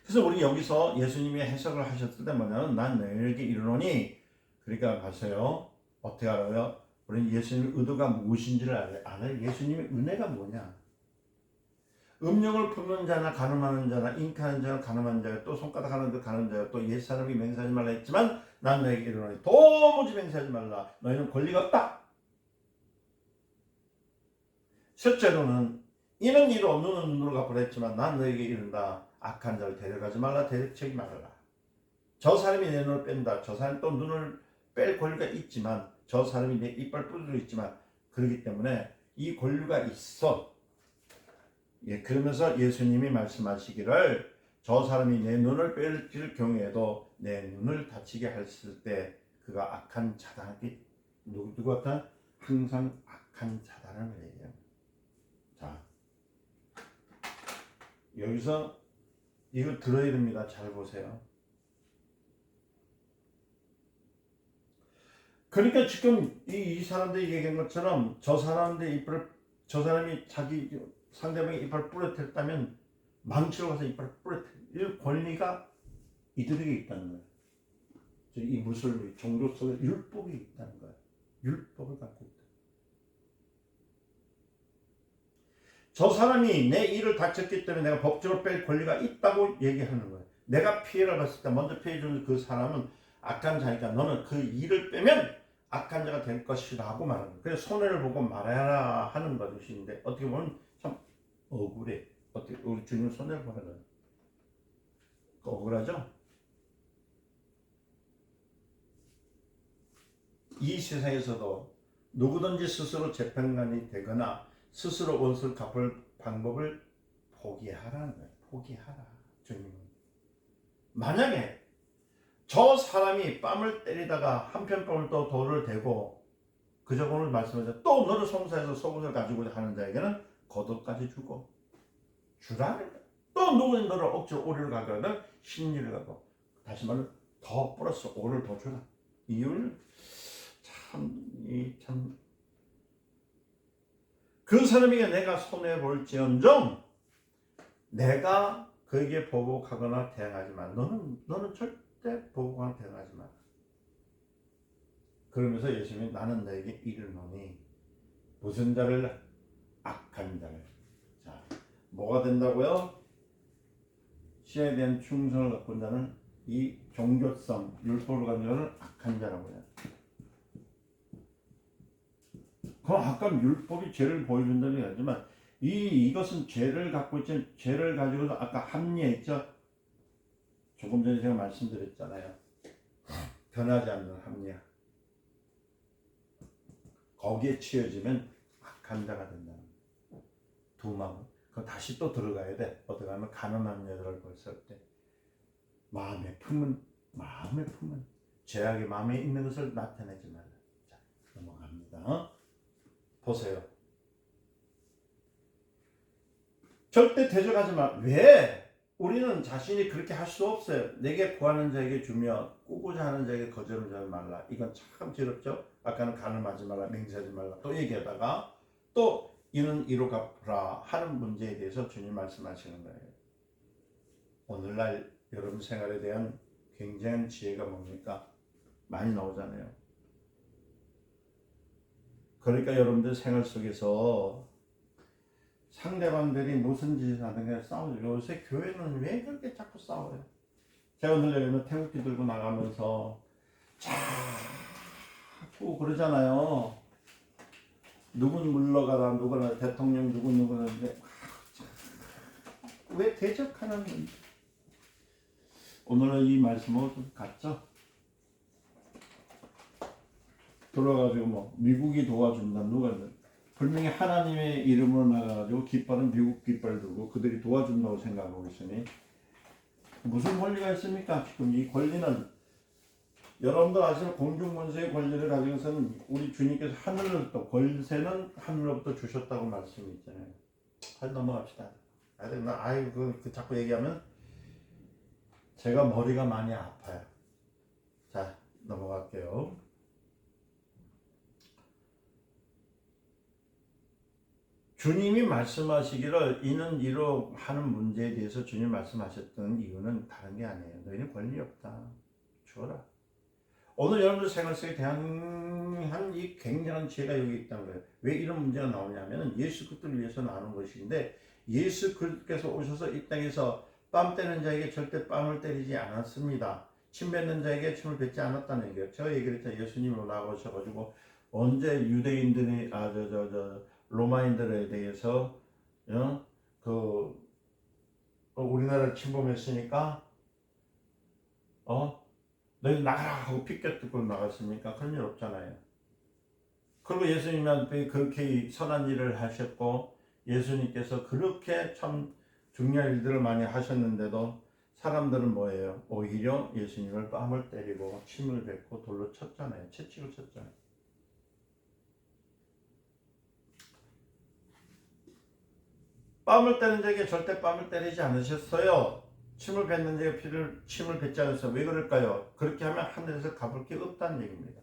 그래서 우리 여기서 예수님이 해석을 하셨을 때 뭐냐면 난 너희에게 이르노니 그러니까 가세요. 어떻게 알아요? 우리는 예수님의 의도가 무엇인지를 알아요. 예수님의 은혜가 뭐냐? 음력을 품는 자나 가늠하는 자나 잉크하는 자나 가늠하는 자가 또 손가락 하는 데 가는 자가 또 옛사람이 맹세하지 말라 했지만 난 너에게 이르노니 도무지 맹세하지 말라. 너희는 권리가 없다. 실제로는 이는 이로 눈은 눈으로 갚으라 했지만 난 너에게 이른다. 악한 자를 데려가지 말라. 데려치지 말라. 저 사람이 내 눈을 뺀다. 저 사람이 또 눈을 뺄 권리가 있지만 저 사람이 내 이빨 뿌리도 있지만 그렇기 때문에 이 권리가 있어. 예, 그러면서 예수님이 말씀하시기를 저 사람이 내 눈을 뺄 경우에도 내 눈을 다치게 했을 때 그가 악한 자다. 누구 같아? 항상 악한 자다라는 얘기예요. 자, 여기서 이거 들어야 됩니다. 잘 보세요. 그러니까 지금 이 사람들이 얘기한 것처럼 저 사람이 자기 상대방의 이빨을 부러뜨렸다면 망치로 가서 이빨을 부러뜨릴 권리가 이들에게 있다는 거예요. 이 무슬림 종교 속에 율법이 있다는 거예요. 율법을 갖고 있다. 저 사람이 내 이를 다쳤기 때문에 내가 법적으로 뺄 권리가 있다고 얘기하는 거예요. 내가 피해를 봤을 때 먼저 피해주는 그 사람은 악한 자니까 너는 그 이를 빼면 악한 자가 될 것이라고 말하는 거예요. 그래서 손해를 보고 말해라 하는 것인데 어떻게 보면 참 억울해. 어떻게 우리 주님 손해를 보는 거예요. 억울하죠? 이 세상에서도 누구든지 스스로 재판관이 되거나 스스로 원수를 갚을 방법을 포기하라는 거예요. 포기하라. 주님은. 만약에 저 사람이 뺨을 때리다가 한편 뺨을 또 돌을 대고 그저 오늘 말씀하셨죠. 또 너를 송사해서 속옷을 가지고 하는 자에게는 겉옷까지 주고 주라는 거예요. 또 누구는 너를 억지로 오리를 가거든 신리를 가고 다시 말로 더 플러스 오를 더 주라. 이유는 참 그 사람에게 내가 손해볼지언정 내가 그에게 보복하거나 대항하지 마. 너는 절대 보복하거나 대항하지 마. 그러면서 예수님이 나는 너에게 이르노니 무슨 자를 악한 자를. 자, 뭐가 된다고요? 시에 대한 충성을 갖고 자는 이 종교성, 율법을 가진 자는 악한 자라고 해요. 그럼 아까 율법이 죄를 보여준다는 게 아니지만 이것은 죄를 갖고 있지 죄를 가지고서 아까 합리했죠. 조금 전에 제가 말씀드렸잖아요. 변하지 않는 합리화. 거기에 치여지면 악한 자가 된다. 두 마음. 그 다시 또 들어가야 돼. 어떻게 하면 가늠한 여자를 봤을 때 마음의 품은 죄악의 마음에 있는 것을 나타내지 말라. 자, 넘어갑니다. 보세요. 절대 대적하지 마. 왜? 우리는 자신이 그렇게 할 수 없어요. 내게 구하는 자에게 주며 꾸고자 하는 자에게 거절하지 말라. 이건 참 지럽죠. 아까는 가늠하지 말라, 맹세하지 말라 또 얘기하다가 또 이는 이로 갚으라 하는 문제에 대해서 주님 말씀하시는 거예요. 오늘날 여러분 생활에 대한 굉장한 지혜가 뭡니까? 많이 나오잖아요. 그러니까 여러분들 생활 속에서 상대방들이 무슨 짓을 하든가 싸우죠. 요새 교회는 왜 그렇게 자꾸 싸워요? 제가 오늘 여기는 태극기 들고 나가면서 자꾸 그러잖아요. 누군 물러가라, 누구나 대통령 누구는데 왜 대적하는 오늘은 이 말씀하고 좀 같죠? 들어가지고 뭐 미국이 도와준다 누가 분명히 하나님의 이름으로 나가가지고 깃발은 미국 깃발 들고 그들이 도와준다고 생각하고 있으니 무슨 권리가 있습니까? 지금 이 권리는 여러분들 아시는 공중권세의 권리를 가지고서는 우리 주님께서 하늘로부터 권세는 하늘로부터 주셨다고 말씀이 있잖아요. 넘어갑시다. 그 자꾸 얘기하면 제가 머리가 많이 아파요. 자, 넘어갈게요. 주님이 말씀하시기를 이는 이로 하는 문제에 대해서 주님 말씀하셨던 이유는 다른 게 아니에요. 너희는 권리 없다. 주어라. 오늘 여러분들 생활 속에 대한 이 굉장한 지혜가 여기 있다는 거예요. 왜 이런 문제가 나오냐면 예수 그리스도를 위해서 나오는 것인데 예수 그리스도께서 오셔서 이 땅에서 뺨 때는 자에게 절대 뺨을 때리지 않았습니다. 침 뱉는 자에게 침을 뱉지 않았다는 얘기예요. 제가 얘기를 했잖아요. 예수님으로 나오셔가지고 언제 유대인들이 로마인들에 대해서 우리나라를 침범했으니까 너희 나가라 하고 피켓 들고 나갔습니까? 그런 일 없잖아요. 그리고 예수님한테 그렇게 선한 일을 하셨고 예수님께서 그렇게 참 중요한 일들을 많이 하셨는데도 사람들은 뭐예요? 오히려 예수님을 뺨을 때리고 침을 뱉고 돌로 쳤잖아요. 채찍을 쳤잖아요. 뺨을 때는 자에게 절대 뺨을 때리지 않으셨어요. 침을 뱉는 자에게 침을 뱉지 않으셨어요. 왜 그럴까요? 그렇게 하면 하늘에서 갚을 게 없다는 얘기입니다.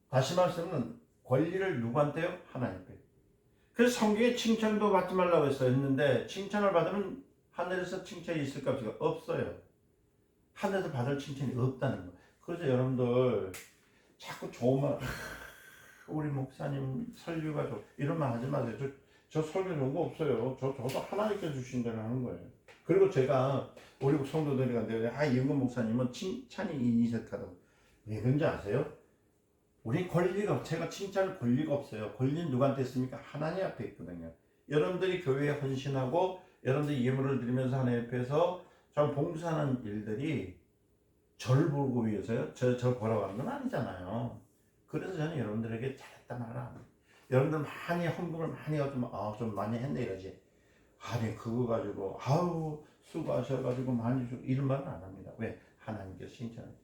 다시 말씀은 권리를 누구한테요? 하나님께. 그래서 성경에 칭찬도 받지 말라고 했는데 칭찬을 받으면 하늘에서 칭찬이 있을까 없을까? 없어요. 하늘에서 받을 칭찬이 없다는 거예요. 그래서 여러분들 자꾸 좋은 말 우리 목사님 설교가 이런 말 하지 마세요. 저 설교 좋은 거 없어요. 저도 하나님께 주신 대로 하는 거예요. 그리고 제가 우리 성도들이가 이은건 목사님은 칭찬이 인이색하다고. 왜 그런지 아세요? 우리 권리가 제가 칭찬할 권리가 없어요. 권리는 누구한테 있습니까? 하나님 앞에 있거든요. 여러분들이 교회에 헌신하고 여러분들 예물을 드리면서 하나님 앞에서 좀 봉사하는 일들이 저를 보고 위해서요. 저 보라고 하는 건 아니잖아요. 그래서 저는 여러분들에게 잘했다 말을 안 해요. 여러분들 많이 헌금을 많이 좀 많이 했네 이러지. 아니 그거 가지고 아우 수고하셔가지고 많이 주고 이런 말은 안 합니다. 왜? 하나님께서 칭찬하죠.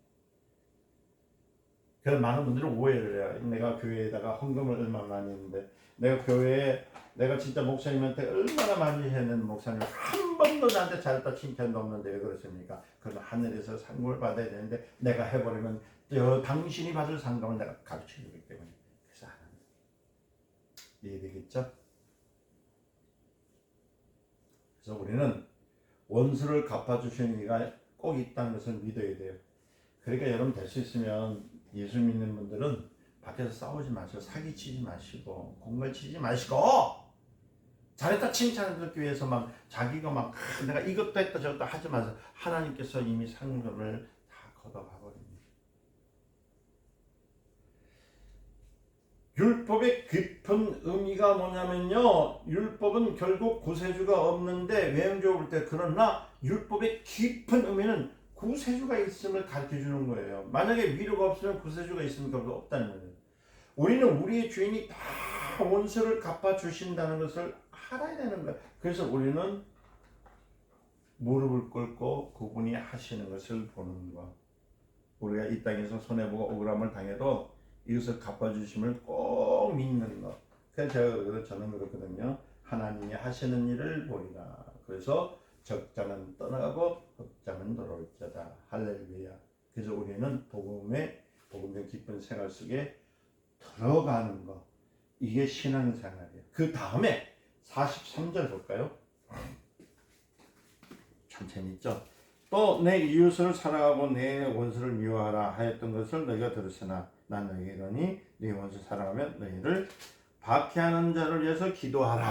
그래서 많은 분들은 오해를 해요. 내가 교회에다가 헌금을 얼마나 많이 했는데 내가 교회에 내가 진짜 목사님한테 얼마나 많이 했는 목사님 한 번도 나한테 잘했다 칭찬도 없는데 왜 그렇습니까? 그건 하늘에서 상급을 받아야 되는데 내가 해버리면 당신이 받을 상급을 내가 가르쳐주기 때문에 그래서 하나님 이해되겠죠? 그래서 우리는 원수를 갚아주시는 이가 꼭 있다는 것을 믿어야 돼요. 그러니까 여러분 될 수 있으면 예수 믿는 분들은 밖에서 싸우지 마시고 사기치지 마시고 공갈치지 마시고 잘했다 칭찬을 듣기 위해서 막 자기가 막 내가 이것도 했다 저것도 하지 마세요. 하나님께서 이미 상금을 다 걷어가 버립니다. 율법의 깊은 의미가 뭐냐면요, 율법은 결국 구세주가 없는데 외형적으로 볼 때 그러나 율법의 깊은 의미는 구세주가 있음을 가르쳐 주는 거예요. 만약에 위로가 없으면 구세주가 있습니까? 없다는 거예요. 우리는 우리의 주인이 다 원수를 갚아 주신다는 것을 알아야 되는 거예요. 그래서 우리는 무릎을 꿇고 그분이 하시는 것을 보는 거. 우리가 이 땅에서 손해보고 억울함을 당해도 이것을 갚아주심을 꼭 믿는 것. 그래서 저는 그렇거든요. 하나님이 하시는 일을 보리라. 그래서 적자는 떠나가고 흑자는 돌아올자다. 할렐루야. 그래서 우리는 복음의 기쁜 생활 속에 들어가는 것. 이게 신앙생활이에요. 그 다음에 43절 볼까요? 참 재밌죠? 또 내 이웃을 사랑하고 내 원수를 미워하라 하였던 것을 너희가 들었으나 난 너희에게 이르노니 네 원수 사랑하면 너희를 박해하는 자를 위해서 기도하라.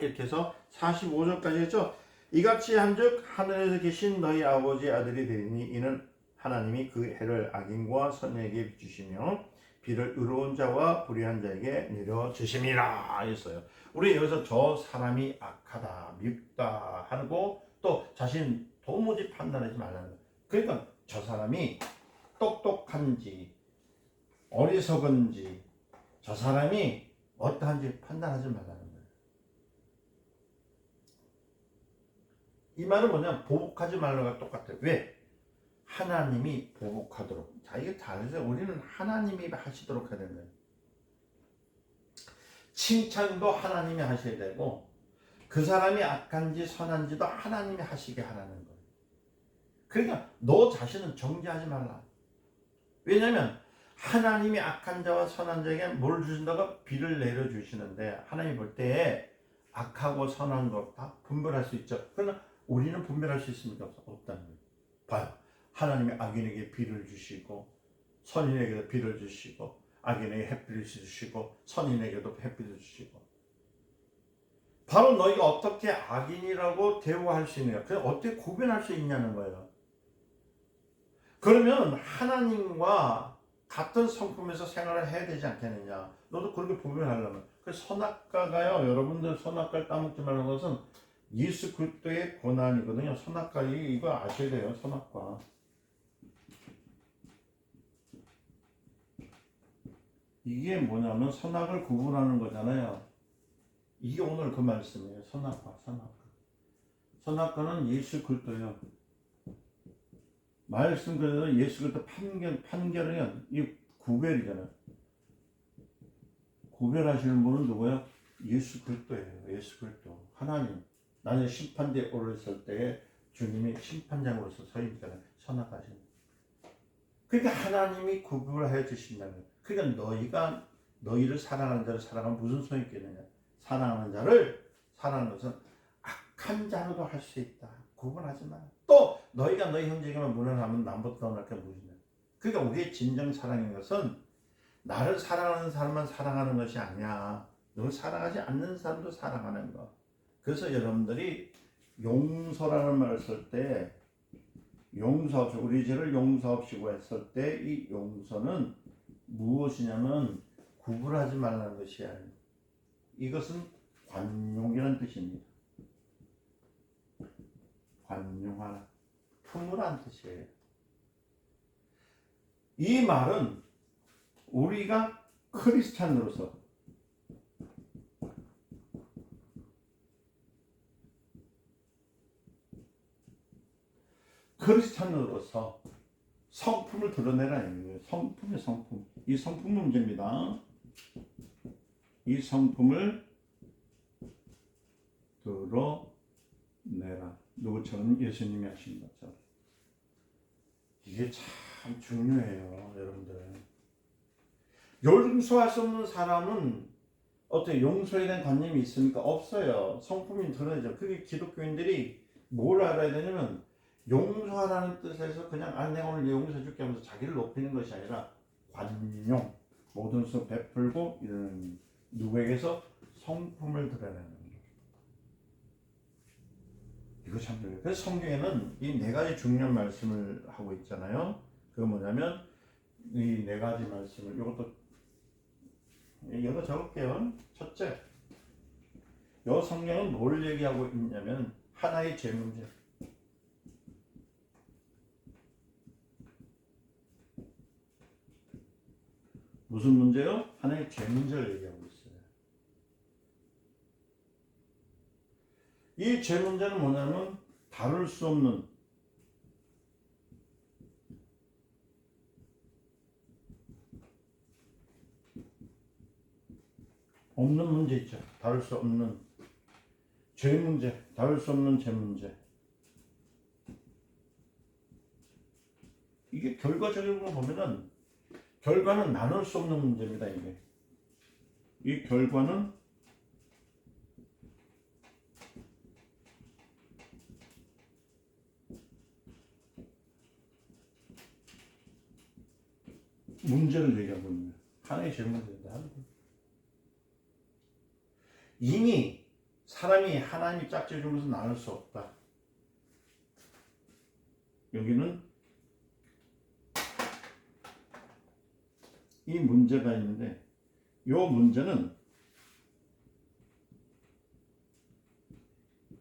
이렇게 해서 45절까지 했죠. 이같이 한즉 하늘에서 계신 너희 아버지 아들이 되리니 이는 하나님이 그 해를 악인과 선에게 비추시며 비를 의로운 자와 불의한 자에게 내려주심이라 했어요. 우리 여기서 저 사람이 악하다, 밉다 하고 또 자신 도무지 판단하지 말라는 거예요. 그러니까 저 사람이 똑똑한지 어리석은지 저 사람이 어떠한지 판단하지 말라는 거예요. 이 말은 뭐냐면 보복하지 말라는 거랑 똑같아요. 왜? 하나님이 보복하도록. 자, 이게 다르죠. 우리는 하나님이 하시도록 해야 되는 거예요. 칭찬도 하나님이 하셔야 되고 그 사람이 악한지 선한지도 하나님이 하시게 하라는 거예요. 그러니까 너 자신은 정죄하지 말라. 왜냐하면 하나님이 악한 자와 선한 자에게 뭘 주신다고? 비를 내려주시는데 하나님이 볼 때에 악하고 선한 것 다 분별할 수 있죠. 그러나 우리는 분별할 수 있습니까? 없다는 거예요. 봐요. 하나님이 악인에게 비를 주시고 선인에게도 비를 주시고 악인에게 햇빛을 주시고 선인에게도 햇빛을 주시고 바로 너희가 어떻게 악인이라고 대우할 수 있느냐, 그냥 어떻게 구별할 수 있냐는 거예요. 그러면 하나님과 같은 성품에서 생활을 해야 되지 않겠느냐. 너도 그렇게 구별하려면. 그 선악과가요, 여러분들 선악과를 따먹지 말라는 것은 예수 그리스도의 고난이거든요. 선악과 이거 아셔야 돼요. 선악과. 이게 뭐냐면 선악을 구분하는 거잖아요. 이게 오늘 그 말씀이에요. 선악과. 선악과는 예수 그리스도예요. 말씀 그대로 예수 그리스도 판결은 이 구별이잖아요. 구별하시는 분은 누구예요? 예수 그리스도예요. 예수 그리스도. 하나님. 나는 심판대에 오르셨을 때에 주님이 심판장으로서 서 있잖아요. 선악하시는. 그러니까 하나님이 구별해 주신다는 거예요. 그러니까 너희가 너희를 사랑하는 자를 사랑하면 무슨 소용이 있겠느냐. 사랑하는 자를 사랑하는 것은 악한 자로도 할 수 있다. 구분하지 마. 또 너희가 너희 형제에게만 무난하면 남보다 나게 무시해. 그러니까 우리의 진정 사랑인 것은 나를 사랑하는 사람만 사랑하는 것이 아니야. 너를 사랑하지 않는 사람도 사랑하는 거. 그래서 여러분들이 용서라는 말을 쓸 때 용서없이 우리 죄를 용서없이고 했을 때 이 용서는 무엇이냐면 구분하지 말라는 것이야. 이것은 관용이라는 뜻입니다. 관용하라. 품으란 뜻이에요. 이 말은 우리가 크리스찬으로서 성품을 드러내라. 성품이 성품. 이 성품 문제입니다. 이 성품을 드러내라. 누구처럼? 예수님이 하신 것처럼. 이게 참 중요해요, 여러분들. 용서할 수 없는 사람은 어떻게 용서에 대한 관념이 있습니까? 없어요. 성품이 드러내죠. 그게 기독교인들이 뭘 알아야 되냐면 용서하라는 뜻에서 그냥 내가 오늘 용서해 줄게 하면서 자기를 높이는 것이 아니라 관용, 모든 수 베풀고 이런 누구에게서 성품을 드러내는 거예요. 이거 참 중요해요. 그래서 성경에는 이 네 가지 중요한 말씀을 하고 있잖아요. 그거 뭐냐면 이 네 가지 말씀을 이것도 적을게요. 첫째, 이 성경은 뭘 얘기하고 있냐면 하나의 죄 문제. 무슨 문제요? 하나의 죄 문제를 얘기하고 있어요. 이 죄 문제는 뭐냐면 다룰 수 없는 문제 있죠. 다룰 수 없는 죄 문제, 다룰 수 없는 죄 문제. 이게 결과적으로 보면은 결과는 나눌 수 없는 문제입니다. 이 결과는 문제를 얘기하고 있는 거예요. 하나의 죄 문제다. 이미 사람이 하나님이 짝지어 준 것은 나눌 수 없다. 여기는 이 문제가 있는데 이 문제는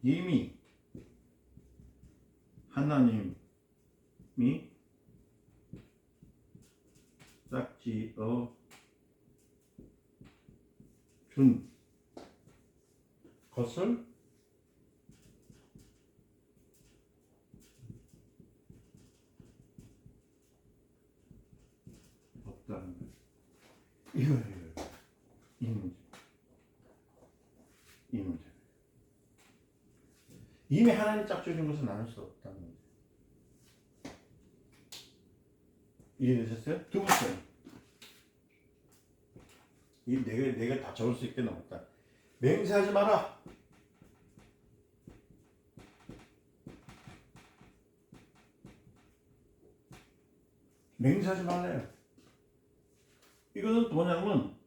이미 하나님이 짝지어 준 것을 없다는 거예요. 이 문제. 이미 하나님 짝지어 준 것은 나눌 수 없다는 거예요. 이해되셨어요? 두 번째, 이 네 개 다 적을 수 있게 나왔다. 맹세하지 마라. 맹세하지 말래요. 이거는 뭐냐면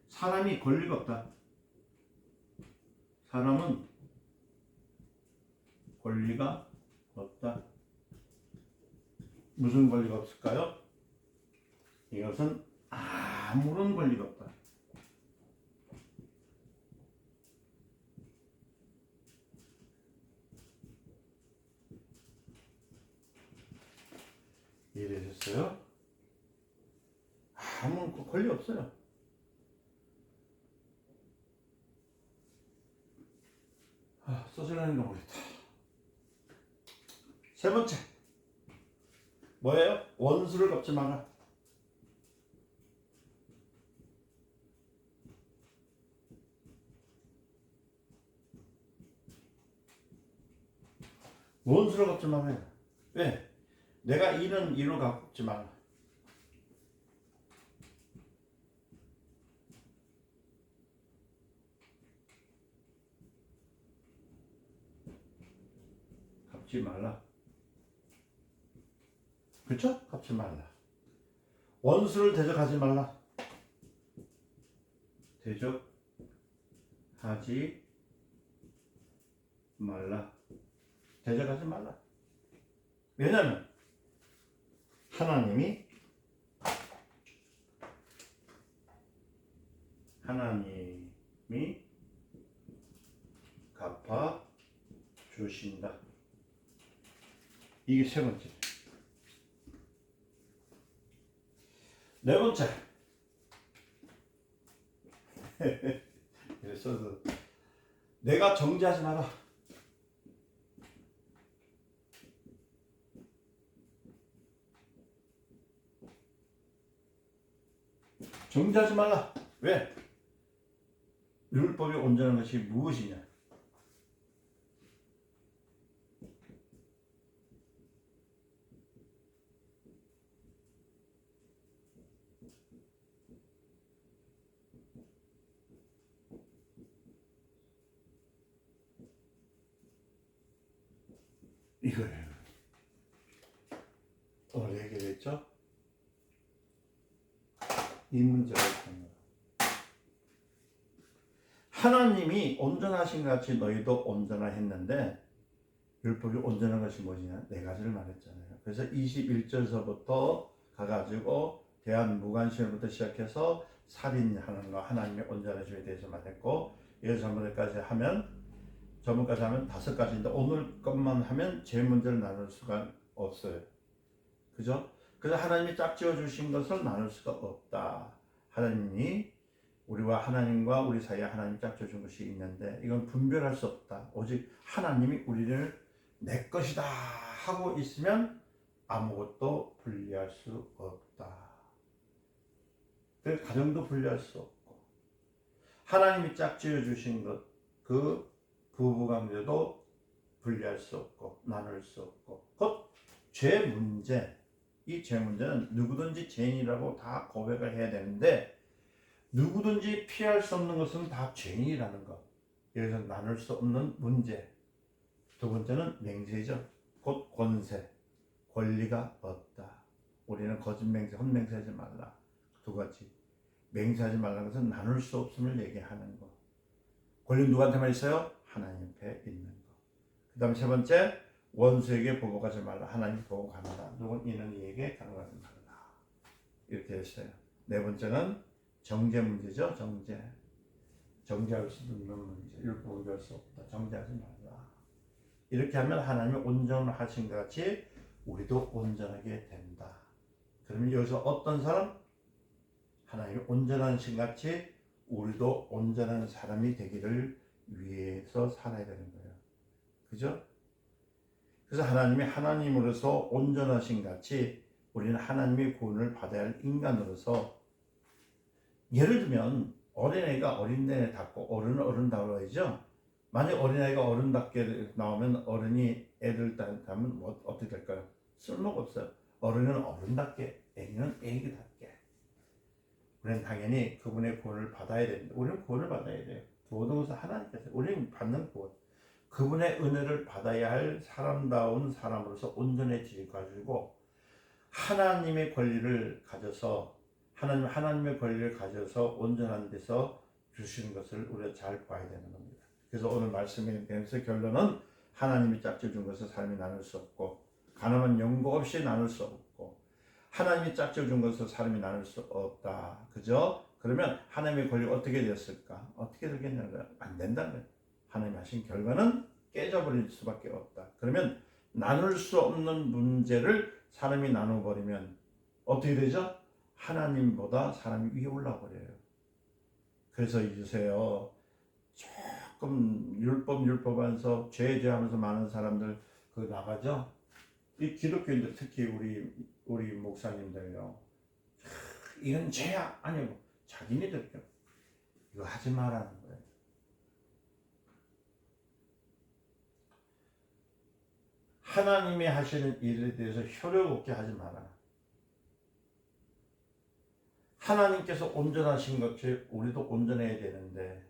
사람이 권리가 없다. 사람은 권리가 없다. 무슨 권리가 없을까요? 이것은 아무런 권리가 없다. 이해되셨어요? 아무 권리 없어요. 써주려는 거 모르겠다. 세 번째, 뭐예요? 원수를 갚지 마라. 원수를 갚지 말아요. 왜? 내가 이는 이로 갚지 마라. 갚지 말라. 그렇죠? 갚지 말라. 원수를 대적하지 말라. 대적하지 말라. 대적하지 말라. 왜냐하면 하나님이 갚아 주신다. 이게 세 번째. 네 번째. 그래서 내가 정죄하지 마라. 정죄하지 말라. 왜? 율법이 온전한 것이 무엇이냐? 이거예요. 오늘 얘기했죠? 이 문제가 있습니다. 하나님이 온전하신 같이 너희도 온전하했는데 율법이 온전한 것이 뭐냐? 네 가지를 말했잖아요. 그래서 21절서부터 가가지고 대한무관심부터 시작해서 살인하는 거 하나님의 온전하심에 대해서 말했고 여기서 전번까지 하면 5가지인데 오늘 것만 하면 제 문제를 나눌 수가 없어요. 그죠? 그래서 하나님이 짝지어 주신 것을 나눌 수가 없다. 하나님이 우리와 하나님과 우리 사이에 하나님 짝지어 준 것이 있는데 이건 분별할 수 없다. 오직 하나님이 우리를 내 것이다 하고 있으면 아무것도 분리할 수 없다. 그래서 가정도 분리할 수 없고 하나님이 짝지어 주신 것, 그 부부관계도 분리할 수 없고 나눌 수 없고 곧 죄 문제, 이 죄 문제는 누구든지 죄인이라고 다 고백을 해야 되는데 누구든지 피할 수 없는 것은 다 죄인이라는 것. 여기서 나눌 수 없는 문제. 두 번째는 맹세죠. 곧 권세, 권리가 없다. 우리는 거짓 맹세, 헛맹세하지 말라. 두 가지. 맹세하지 말라는 것은 나눌 수 없음을 얘기하는 것. 권리 누구한테만 있어요? 하나님 앞에 있는 것. 그 다음 세 번째, 원수에게 보복하지 말라. 하나님 보복한다. 누군 이는 이에게 강하지 말라. 이렇게 했어요. 네 번째는 정죄 문제죠. 정죄할 수 없는 문제. 율법을 할 수 없다. 정죄하지 말라. 이렇게 하면 하나님이 온전하신 것 같이 우리도 온전하게 된다. 그러면 여기서 어떤 사람? 하나님이 온전하신 같이 우리도 온전한 사람이 되기를 위해서 살아야 되는 거예요. 그죠? 그래서 하나님이 하나님으로서 온전하신 같이 우리는 하나님의 구원을 받아야 할 인간으로서 예를 들면 어린애가 어린애답고 어른은 어른다워야죠. 만약 어린아이가 어른답게 나오면 어른이 애들 닮으면 뭐 어떻게 될까요? 쓸모가 없어요. 어른은 어른답게, 애기는 애기답게. 우리는 당연히 그분의 구원을 받아야 됩니다. 우리는 구원을 받아야 돼요. 모든 것은 하나님께서 우리는 받는 구원. 그분의 은혜를 받아야 할 사람다운 사람으로서 온전해질 가지고 하나님의 권리를 가져서 하나님의 권리를 가져서 온전한 데서 주시는 것을 우리가 잘 봐야 되는 겁니다. 그래서 오늘 말씀에 대해서 결론은 하나님이 짝지어 준 것을 사람이 나눌 수 없고 가늠한 연고 없이 나눌 수 없고 하나님이 짝지어 준 것을 사람이 나눌 수 없다. 그죠? 그러면 하나님의 권리가 어떻게 됐을까? 어떻게 되겠냐고요? 안 된다는 거예요. 하나님이 하신 결과는 깨져버릴 수밖에 없다. 그러면 나눌 수 없는 문제를 사람이 나눠버리면 어떻게 되죠? 하나님보다 사람이 위에 올라버려요. 그래서 요새요 조금 율법 하면서 죄하면서 많은 사람들 그 나가죠. 이 기독교인들 특히 우리 목사님들요. 이건 죄야 아니고 자기네들요. 이거 하지 말라는 거예요. 하나님이 하시는 일에 대해서 효력 없게 하지 마라. 하나님께서 온전하신 것이 우리도 온전해야 되는데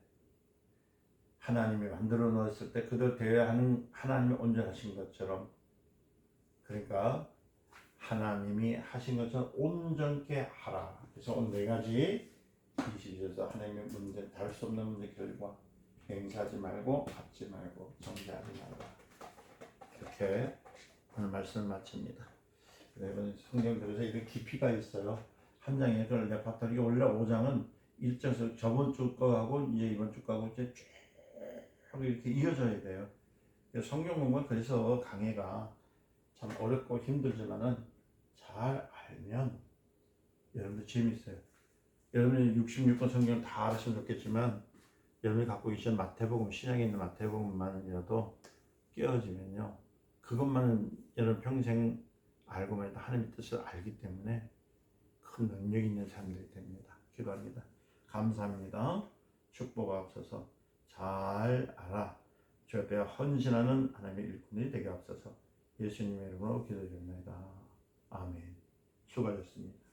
하나님이 만들어 놓았을 때 그대로 되어야 하는 하나님이 온전하신 것처럼 그러니까 하나님이 하신 것처럼 온전케 하라. 그래서 오늘 네 가지 20절에서 하나님의 문제, 다룰 수 없는 문제 결과 맹세하지 말고 갚지 말고 정죄하지 말라. 이렇게 오늘 말씀을 마칩니다. 여러분 성경들에서 이런 깊이가 있어요. 한 장에 그걸 내가 봤더니 원래 5장은 1장에서 저번 주 거하고 이제 이번 주 거하고 이제 쭉 이렇게 이어져야 돼요. 성경 공부는 그래서 강해가 참 어렵고 힘들지만은 잘 알면 여러분들 재밌어요. 여러분이 66권 성경을 다 알았으면 좋겠지만 여러분이 갖고 계신 마태복음, 신약에 있는 마태복음만이라도 깨어지면요, 그것만은 여러분 평생 알고만 해도 하나님의 뜻을 알기 때문에 큰 능력 있는 사람들이 됩니다. 기도합니다. 감사합니다. 축복하옵소서. 잘 알아 저 앞에 헌신하는 하나님의 일꾼이 되게 하옵소서. 예수님의 이름으로 기도드립니다. 아멘. 수고하셨습니다.